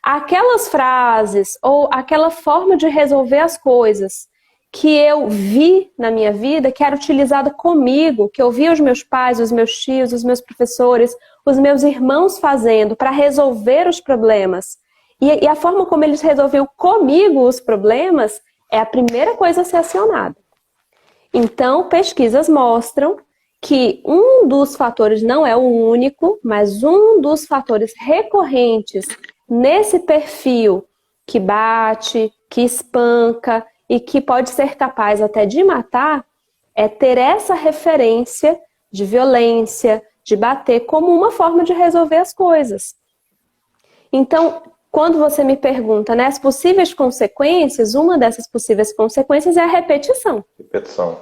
aquelas frases ou aquela forma de resolver as coisas que eu vi na minha vida, que era utilizado comigo, que eu via os meus pais, os meus tios, os meus professores, os meus irmãos fazendo para resolver os problemas. E a forma como eles resolviam comigo os problemas é a primeira coisa a ser acionada. Então, pesquisas mostram que um dos fatores, não é o único, mas um dos fatores recorrentes nesse perfil que bate, que espanca e que pode ser capaz até de matar, é ter essa referência de violência, de bater, como uma forma de resolver as coisas. Então, quando você me pergunta, né, as possíveis consequências, uma dessas possíveis consequências é a repetição. Repetição.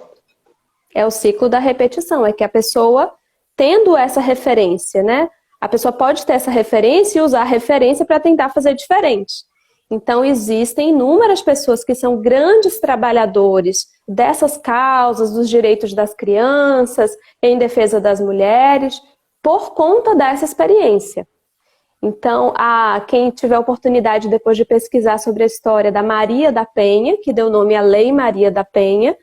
É o ciclo da repetição, é que a pessoa, tendo essa referência, né, a pessoa pode ter essa referência e usar a referência para tentar fazer diferente. Então, existem inúmeras pessoas que são grandes trabalhadores dessas causas, dos direitos das crianças, em defesa das mulheres, por conta dessa experiência. Então, quem tiver a oportunidade depois de pesquisar sobre a história da Maria da Penha, que deu nome à Lei Maria da Penha,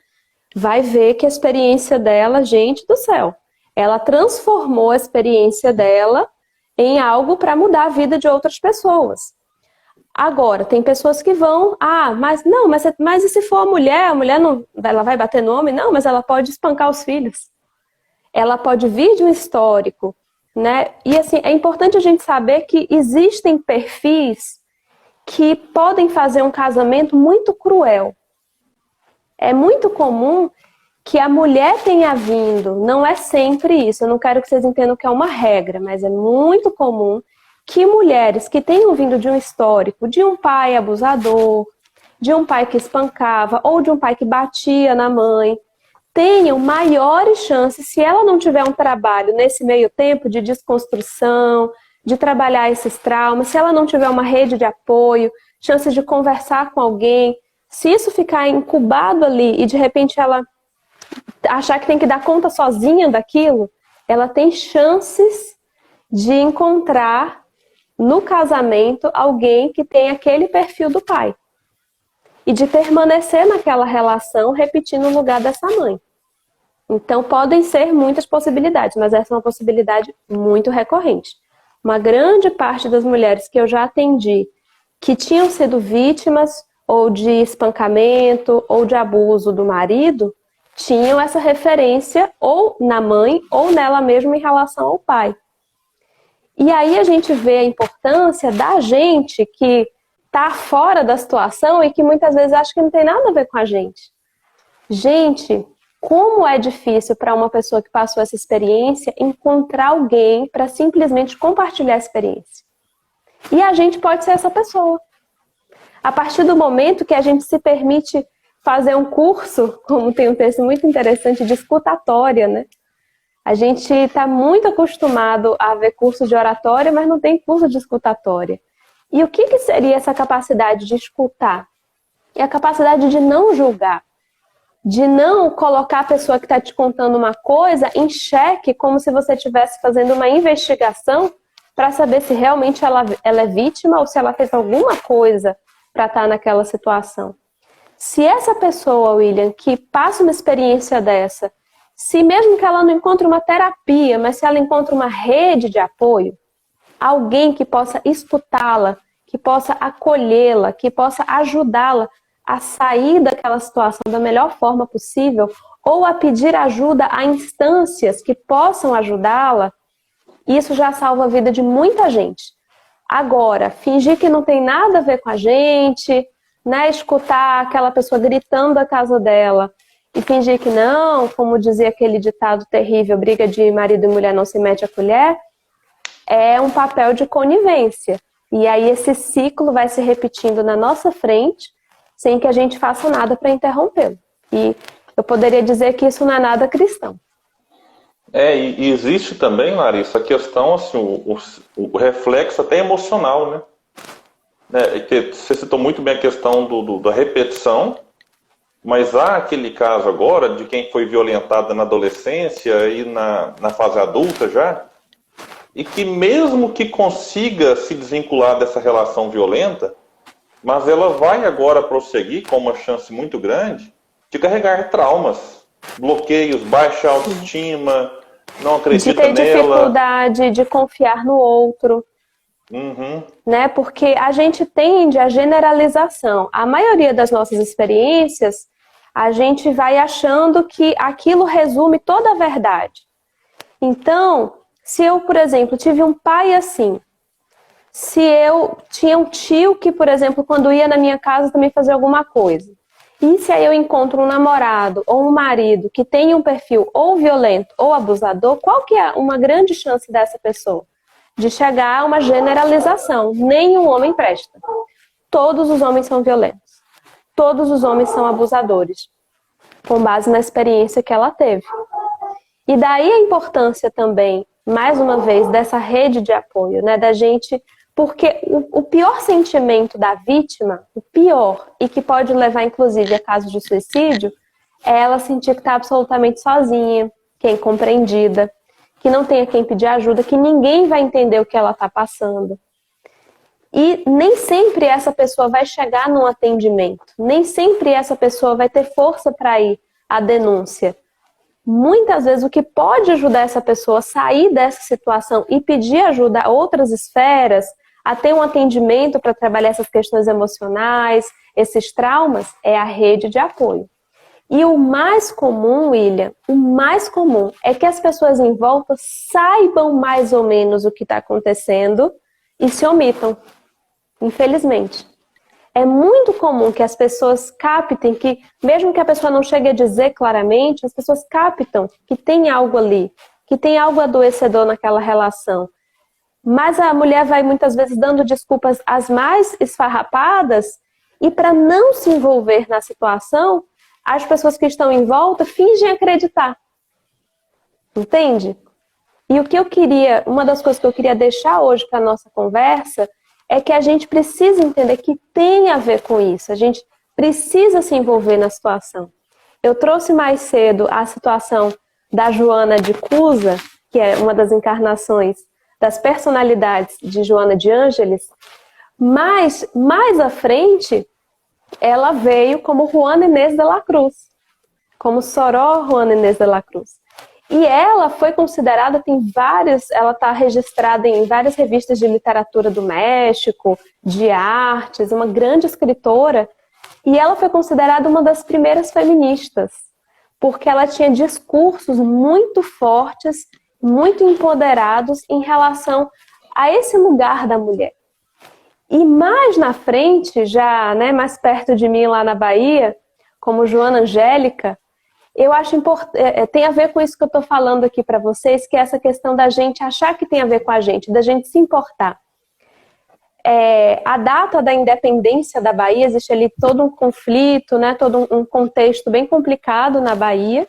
vai ver que a experiência dela, gente do céu, ela transformou a experiência dela em algo para mudar a vida de outras pessoas. Agora, tem pessoas que vão, mas e se for a mulher não, ela vai bater no homem? Não, mas ela pode espancar os filhos. Ela pode vir de um histórico, né? E assim, é importante a gente saber que existem perfis que podem fazer um casamento muito cruel. É muito comum que a mulher tenha vindo, não é sempre isso, eu não quero que vocês entendam que é uma regra, mas é muito comum que mulheres que tenham vindo de um histórico, de um pai abusador, de um pai que espancava, ou de um pai que batia na mãe, tenham maiores chances, se ela não tiver um trabalho nesse meio tempo de desconstrução, de trabalhar esses traumas, se ela não tiver uma rede de apoio, chances de conversar com alguém, se isso ficar incubado ali e de repente ela achar que tem que dar conta sozinha daquilo, ela tem chances de encontrar no casamento alguém que tem aquele perfil do pai. E de permanecer naquela relação repetindo o lugar dessa mãe. Então podem ser muitas possibilidades, mas essa é uma possibilidade muito recorrente. Uma grande parte das mulheres que eu já atendi que tinham sido vítimas ou de espancamento ou de abuso do marido, tinham essa referência ou na mãe ou nela mesma em relação ao pai. E aí a gente vê a importância da gente que está fora da situação e que muitas vezes acha que não tem nada a ver com a gente. Gente, como é difícil para uma pessoa que passou essa experiência encontrar alguém para simplesmente compartilhar a experiência. E a gente pode ser essa pessoa. A partir do momento que a gente se permite fazer um curso, como tem um texto muito interessante de escutatória, né? A gente está muito acostumado a ver curso de oratória, mas não tem curso de escutatória. E o que seria essa capacidade de escutar? É a capacidade de não julgar, de não colocar a pessoa que está te contando uma coisa em xeque, como se você estivesse fazendo uma investigação para saber se realmente ela é vítima ou se ela fez alguma coisa para estar naquela situação. Se essa pessoa, William, que passa uma experiência dessa, se mesmo que ela não encontre uma terapia, mas se ela encontra uma rede de apoio, alguém que possa escutá-la, que possa acolhê-la, que possa ajudá-la a sair daquela situação da melhor forma possível, ou a pedir ajuda a instâncias que possam ajudá-la, isso já salva a vida de muita gente. Agora, fingir que não tem nada a ver com a gente, né, escutar aquela pessoa gritando da casa dela, e fingir que não, como dizia aquele ditado terrível, briga de marido e mulher não se mete a colher, é um papel de conivência. E aí esse ciclo vai se repetindo na nossa frente, sem que a gente faça nada para interrompê-lo. E eu poderia dizer que isso não é nada cristão. E existe também, Larissa, a questão, assim, o reflexo até emocional, né? Que você citou muito bem a questão da repetição, mas há aquele caso agora de quem foi violentado na adolescência e na fase adulta já, e que mesmo que consiga se desvincular dessa relação violenta, mas ela vai agora prosseguir com uma chance muito grande de carregar traumas, bloqueios, baixa autoestima, não acredita de ter nela. dificuldade de confiar no outro. Né? Porque a gente tende à generalização. A maioria das nossas experiências, a gente vai achando que aquilo resume toda a verdade. Então, se eu, por exemplo, tive um pai assim, se eu tinha um tio que, por exemplo, quando ia na minha casa também fazia alguma coisa, e se aí eu encontro um namorado ou um marido que tem um perfil ou violento ou abusador, qual que é uma grande chance dessa pessoa? De chegar a uma generalização. Nenhum homem presta. Todos os homens são violentos. Todos os homens são abusadores, com base na experiência que ela teve. E daí a importância também, mais uma vez, dessa rede de apoio, né, da gente, porque o pior sentimento da vítima, o pior, e que pode levar inclusive a casos de suicídio, é ela sentir que está absolutamente sozinha, que é incompreendida, que não tenha quem pedir ajuda, que ninguém vai entender o que ela está passando. E nem sempre essa pessoa vai chegar num atendimento, nem sempre essa pessoa vai ter força para ir à denúncia. Muitas vezes o que pode ajudar essa pessoa a sair dessa situação e pedir ajuda a outras esferas, a ter um atendimento para trabalhar essas questões emocionais, esses traumas, é a rede de apoio. E o mais comum, William, o mais comum é que as pessoas em volta saibam mais ou menos o que está acontecendo e se omitam, infelizmente. É muito comum que as pessoas captem que, mesmo que a pessoa não chegue a dizer claramente, as pessoas captam que tem algo ali, que tem algo adoecedor naquela relação. Mas a mulher vai muitas vezes dando desculpas as mais esfarrapadas e para não se envolver na situação, as pessoas que estão em volta fingem acreditar. Entende? E o que eu queria, uma das coisas que eu queria deixar hoje para a nossa conversa é que a gente precisa entender que tem a ver com isso. A gente precisa se envolver na situação. Eu trouxe mais cedo a situação da Joana de Cusa, que é uma das encarnações das personalidades de Joana de Ângeles, mas mais à frente ela veio como Juana Inês de la Cruz, como Soror Juana Inês de la Cruz. E ela foi considerada, ela está registrada em várias revistas de literatura do México, de artes, uma grande escritora, e ela foi considerada uma das primeiras feministas, porque ela tinha discursos muito fortes, muito empoderados em relação a esse lugar da mulher. E mais na frente, já mais perto de mim lá na Bahia, como Joana Angélica, eu acho importante, tem a ver com isso que eu estou falando aqui para vocês, que é essa questão da gente achar que tem a ver com a gente, da gente se importar. A data da independência da Bahia, existe ali todo um conflito, todo um contexto bem complicado na Bahia.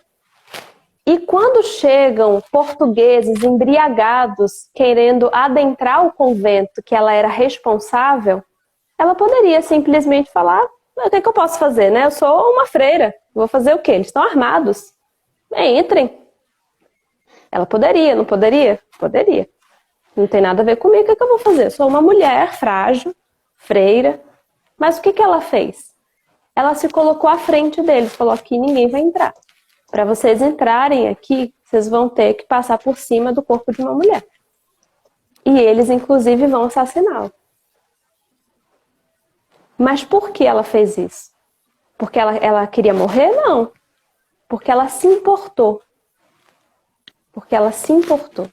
E quando chegam portugueses embriagados querendo adentrar o convento que ela era responsável, ela poderia simplesmente falar, o que é que eu posso fazer, Eu sou uma freira, vou fazer o quê? Eles estão armados. Entrem. Ela poderia, não poderia? Poderia. Não tem nada a ver comigo, o que é que eu vou fazer? Eu sou uma mulher frágil, freira. Mas o que ela fez? Ela se colocou à frente deles, falou, aqui ninguém vai entrar. Para vocês entrarem aqui, vocês vão ter que passar por cima do corpo de uma mulher. E eles, inclusive, vão assassiná-la. Mas por que ela fez isso? Porque ela queria morrer? Não. Porque ela se importou. Porque ela se importou.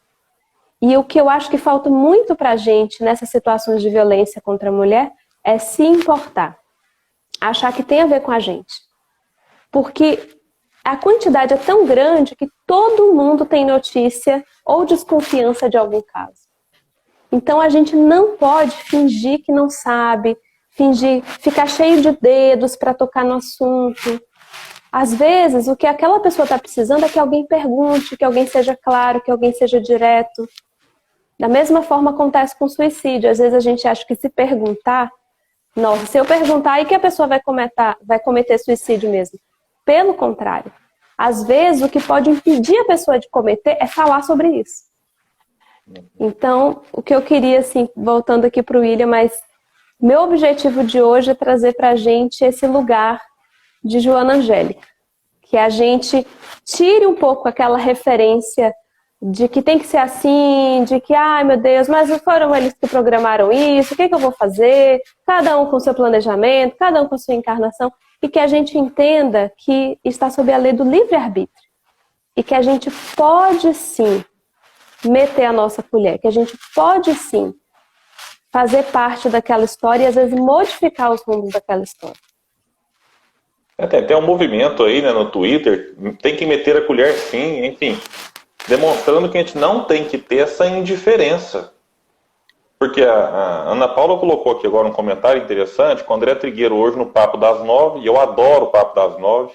E o que eu acho que falta muito pra gente nessas situações de violência contra a mulher é se importar. Achar que tem a ver com a gente. Porque a quantidade é tão grande que todo mundo tem notícia ou desconfiança de algum caso. Então a gente não pode fingir que não sabe, ficar cheio de dedos para tocar no assunto. Às vezes, o que aquela pessoa está precisando é que alguém pergunte, que alguém seja claro, que alguém seja direto. Da mesma forma acontece com suicídio. Às vezes a gente acha que se perguntar, nossa, se eu perguntar, aí que a pessoa vai cometer suicídio mesmo. Pelo contrário. Às vezes, o que pode impedir a pessoa de cometer é falar sobre isso. Então, o que eu queria, assim, voltando aqui para o William, mas meu objetivo de hoje é trazer para a gente esse lugar de Joana Angélica. que a gente tire um pouco aquela referência de que tem que ser assim, de que, ai meu Deus, mas foram eles que programaram isso, o que que eu vou fazer? Cada um com seu planejamento, cada um com sua encarnação, e que a gente entenda que está sob a lei do livre-arbítrio. E que a gente pode sim meter a nossa colher, que a gente pode sim fazer parte daquela história e às vezes modificar os rumos daquela história. Tem um movimento aí, né, no Twitter, tem que meter a colher sim, enfim, demonstrando que a gente não tem que ter essa indiferença. Porque a Ana Paula colocou aqui agora um comentário interessante, com o André Trigueiro hoje no Papo das 9, e eu adoro o Papo das 9,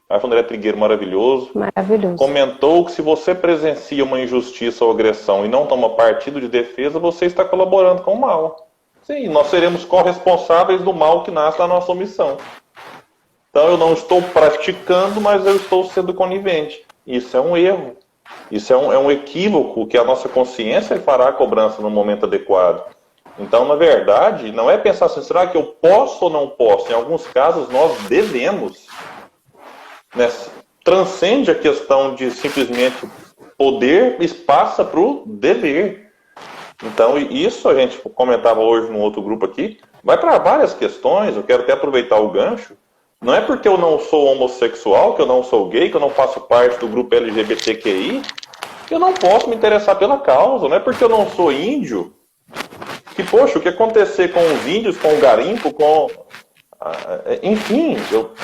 acho o André Trigueiro maravilhoso. Maravilhoso. Comentou que se você presencia uma injustiça ou agressão e não toma partido de defesa, você está colaborando com o mal. Sim, nós seremos corresponsáveis do mal que nasce da nossa omissão. Então eu não estou praticando, mas eu estou sendo conivente. Isso é um erro. Isso é um equívoco que a nossa consciência fará a cobrança no momento adequado. Então, na verdade, não é pensar assim, será que eu posso ou não posso? Em alguns casos, nós devemos. Né? Transcende a questão de simplesmente poder e passa para o dever. Então, isso a gente comentava hoje num outro grupo aqui, vai para várias questões, eu quero até aproveitar o gancho. Não é porque eu não sou homossexual, que eu não sou gay, que eu não faço parte do grupo LGBTQI, que eu não posso me interessar pela causa. Não é porque eu não sou índio, que, poxa, o que acontecer com os índios, com o garimpo, com... Enfim,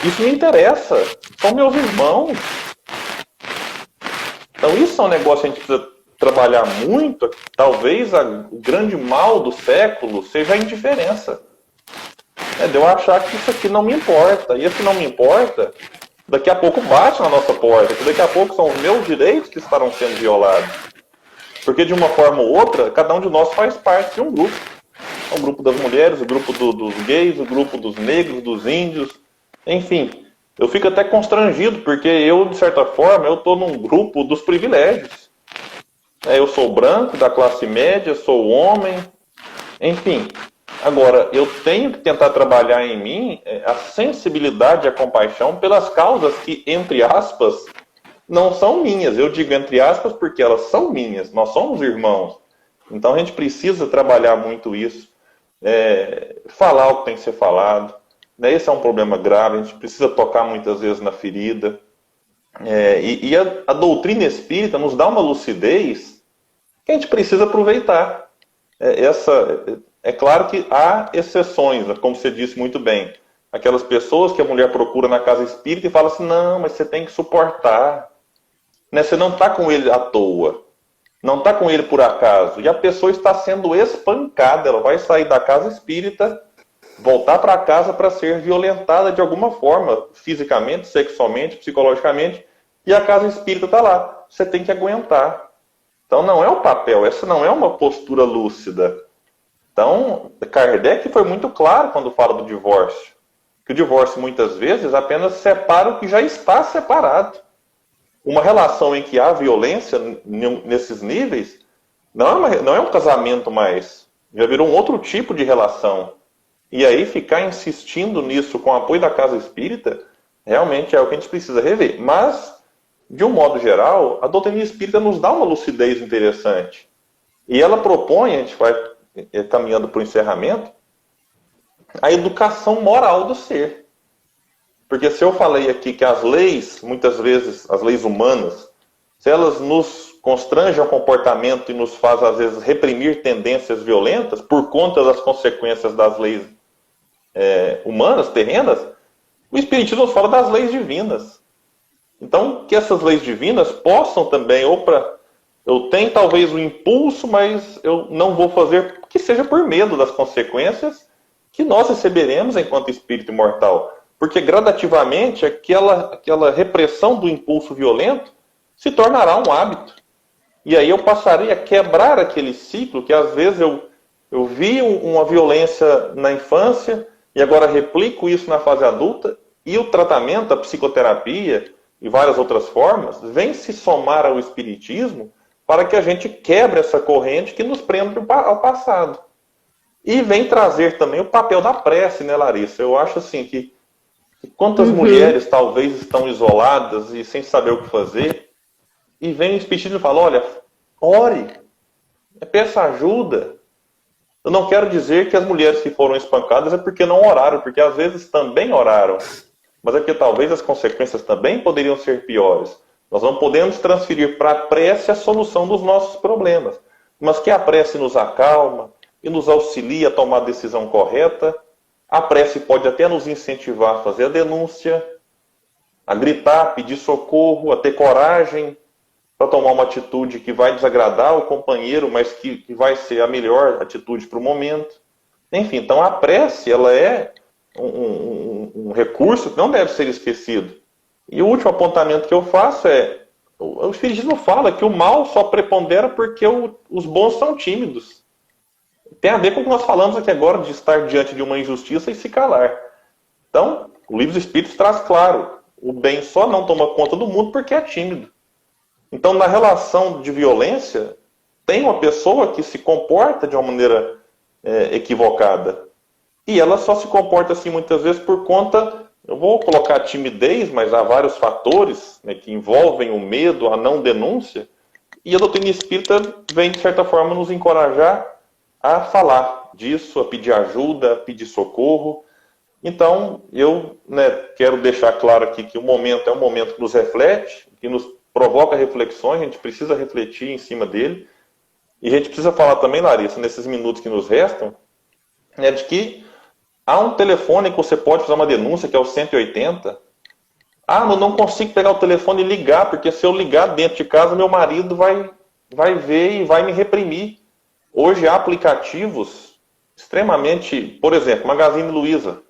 isso me interessa. São meus irmãos. Então isso é um negócio que a gente precisa trabalhar muito. Talvez o grande mal do século seja a indiferença. De eu achar que isso aqui não me importa. E esse não me importa, daqui a pouco bate na nossa porta. Que daqui a pouco são os meus direitos que estarão sendo violados. Porque de uma forma ou outra, cada um de nós faz parte de um grupo. O grupo das mulheres, o grupo dos gays, o grupo dos negros, dos índios. Enfim, eu fico até constrangido, porque eu, de certa forma, eu estou num grupo dos privilégios. Eu sou branco, da classe média, sou homem, enfim... Agora, eu tenho que tentar trabalhar em mim a sensibilidade e a compaixão pelas causas que, entre aspas, não são minhas. Eu digo entre aspas porque elas são minhas. Nós somos irmãos. Então a gente precisa trabalhar muito isso. Falar o que tem que ser falado. Esse é um problema grave. A gente precisa tocar muitas vezes na ferida. E a doutrina espírita nos dá uma lucidez que a gente precisa aproveitar. É claro que há exceções, como você disse muito bem. Aquelas pessoas que a mulher procura na casa espírita e fala assim, não, mas você tem que suportar. Você não está com ele à toa. Não está com ele por acaso. E a pessoa está sendo espancada. Ela vai sair da casa espírita, voltar para casa para ser violentada de alguma forma, fisicamente, sexualmente, psicologicamente. E a casa espírita está lá. Você tem que aguentar. Então não é o papel, essa não é uma postura lúcida. Então, Kardec foi muito claro quando fala do divórcio. Que o divórcio, muitas vezes, apenas separa o que já está separado. Uma relação em que há violência nesses níveis não é um casamento mais. Já virou um outro tipo de relação. E aí, ficar insistindo nisso com o apoio da casa espírita, realmente é o que a gente precisa rever. Mas, de um modo geral, a doutrina espírita nos dá uma lucidez interessante. E ela propõe, a gente vai caminhando para o encerramento, a educação moral do ser. Porque se eu falei aqui que as leis, muitas vezes, as leis humanas, se elas nos constrangem ao comportamento e nos fazem, às vezes, reprimir tendências violentas por conta das consequências das leis humanas, terrenas, o Espiritismo nos fala das leis divinas. Então, que essas leis divinas possam também, eu tenho talvez um impulso, mas eu não vou fazer, que seja por medo das consequências que nós receberemos enquanto espírito imortal. Porque gradativamente aquela repressão do impulso violento se tornará um hábito. E aí eu passarei a quebrar aquele ciclo que às vezes eu vi uma violência na infância e agora replico isso na fase adulta, e o tratamento, a psicoterapia e várias outras formas vem se somar ao espiritismo para que a gente quebre essa corrente que nos prende ao passado. E vem trazer também o papel da prece, né, Larissa? Eu acho assim que E quantas mulheres talvez estão isoladas e sem saber o que fazer, e vem o Espiritismo e fala, olha, ore, peça ajuda. Eu não quero dizer que as mulheres que foram espancadas é porque não oraram, porque às vezes também oraram. Mas é porque talvez as consequências também poderiam ser piores. Nós não podemos transferir para a prece a solução dos nossos problemas. Mas que a prece nos acalma e nos auxilia a tomar a decisão correta. A prece pode até nos incentivar a fazer a denúncia, a gritar, pedir socorro, a ter coragem para tomar uma atitude que vai desagradar o companheiro, mas que vai ser a melhor atitude para o momento. Enfim, então a prece, ela é um recurso que não deve ser esquecido. E o último apontamento que eu faço é, o Espiritismo fala que o mal só prepondera porque os bons são tímidos. Tem a ver com o que nós falamos aqui agora, de estar diante de uma injustiça e se calar. Então, o Livro dos Espíritos traz claro, o bem só não toma conta do mundo porque é tímido. Então, na relação de violência, tem uma pessoa que se comporta de uma maneira equivocada. E ela só se comporta assim muitas vezes por conta, eu vou colocar a timidez, mas há vários fatores, né, que envolvem o medo, a não denúncia. E a doutrina espírita vem, de certa forma, nos encorajar a falar disso, a pedir ajuda, a pedir socorro. Então, eu quero deixar claro aqui que o momento é um momento que nos reflete, que nos provoca reflexões, a gente precisa refletir em cima dele. E a gente precisa falar também, Larissa, nesses minutos que nos restam, de que há um telefone que você pode fazer uma denúncia, que é o 180. Ah, eu não consigo pegar o telefone e ligar, porque se eu ligar dentro de casa, meu marido vai ver e vai me reprimir. Hoje há aplicativos extremamente... Por exemplo, Magazine Luiza.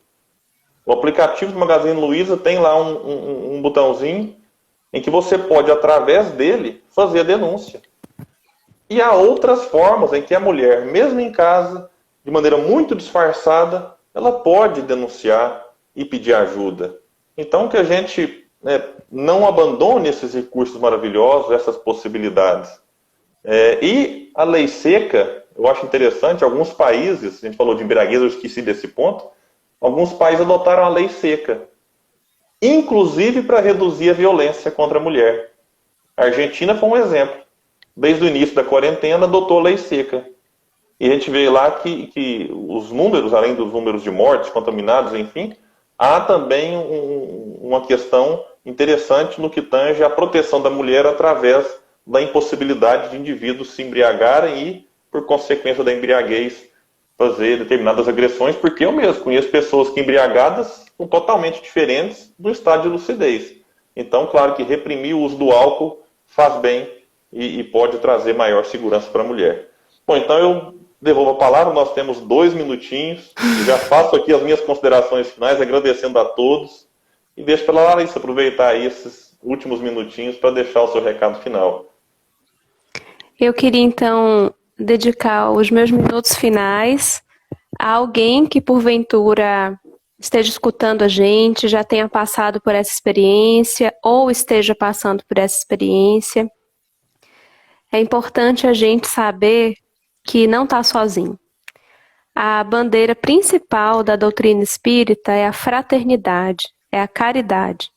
O aplicativo do Magazine Luiza tem lá um botãozinho em que você pode, através dele, fazer a denúncia. E há outras formas em que a mulher, mesmo em casa, de maneira muito disfarçada, ela pode denunciar e pedir ajuda. Então, que a gente não abandone esses recursos maravilhosos, essas possibilidades. E a lei seca, eu acho interessante, alguns países, a gente falou de embriaguez, eu esqueci desse ponto, alguns países adotaram a lei seca, inclusive para reduzir a violência contra a mulher. A Argentina foi um exemplo. Desde o início da quarentena, adotou a lei seca. E a gente vê lá que os números, além dos números de mortes, contaminados, enfim, há também uma questão interessante no que tange a proteção da mulher através da impossibilidade de indivíduos se embriagarem e, por consequência da embriaguez, fazer determinadas agressões, porque eu mesmo conheço pessoas que embriagadas são totalmente diferentes do estado de lucidez. Então, claro que reprimir o uso do álcool faz bem e pode trazer maior segurança para a mulher. Bom, então eu devolvo a palavra, nós temos 2 minutinhos, eu já faço aqui as minhas considerações finais, agradecendo a todos, e deixo para a Larissa aproveitar aí esses últimos minutinhos para deixar o seu recado final. Eu queria, então, dedicar os meus minutos finais a alguém que, porventura, esteja escutando a gente, já tenha passado por essa experiência, ou esteja passando por essa experiência. É importante a gente saber que não está sozinho. A bandeira principal da doutrina espírita é a fraternidade, é a caridade.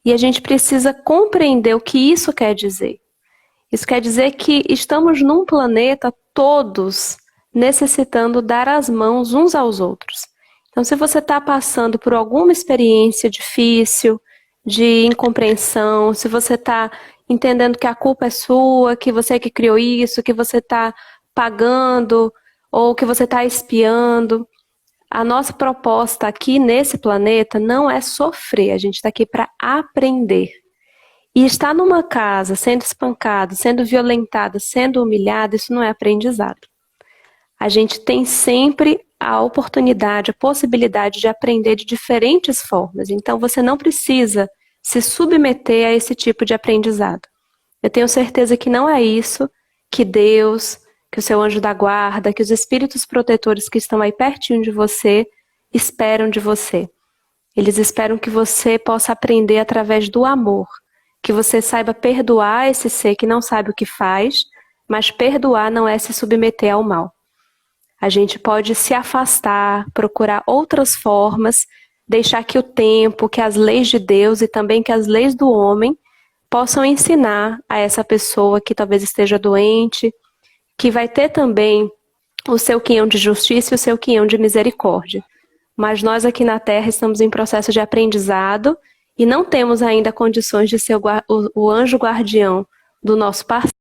E a gente precisa compreender o que isso quer dizer. Isso quer dizer que estamos num planeta todos necessitando dar as mãos uns aos outros. Então, se você está passando por alguma experiência difícil, de incompreensão, se você está entendendo que a culpa é sua, que você que criou isso, que você está pagando ou que você está espiando, a nossa proposta aqui nesse planeta não é sofrer, a gente está aqui para aprender. E estar numa casa sendo espancado, sendo violentado, sendo humilhado, isso não é aprendizado. A gente tem sempre a oportunidade, a possibilidade de aprender de diferentes formas. Então você não precisa se submeter a esse tipo de aprendizado. Eu tenho certeza que não é isso que Deus, que o seu anjo da guarda, que os espíritos protetores que estão aí pertinho de você esperam de você. Eles esperam que você possa aprender através do amor. Que você saiba perdoar esse ser que não sabe o que faz, mas perdoar não é se submeter ao mal. A gente pode se afastar, procurar outras formas deixar que o tempo, que as leis de Deus e também que as leis do homem possam ensinar a essa pessoa que talvez esteja doente, que vai ter também o seu quinhão de justiça e o seu quinhão de misericórdia. Mas nós aqui na Terra estamos em processo de aprendizado e não temos ainda condições de ser o anjo guardião do nosso parceiro.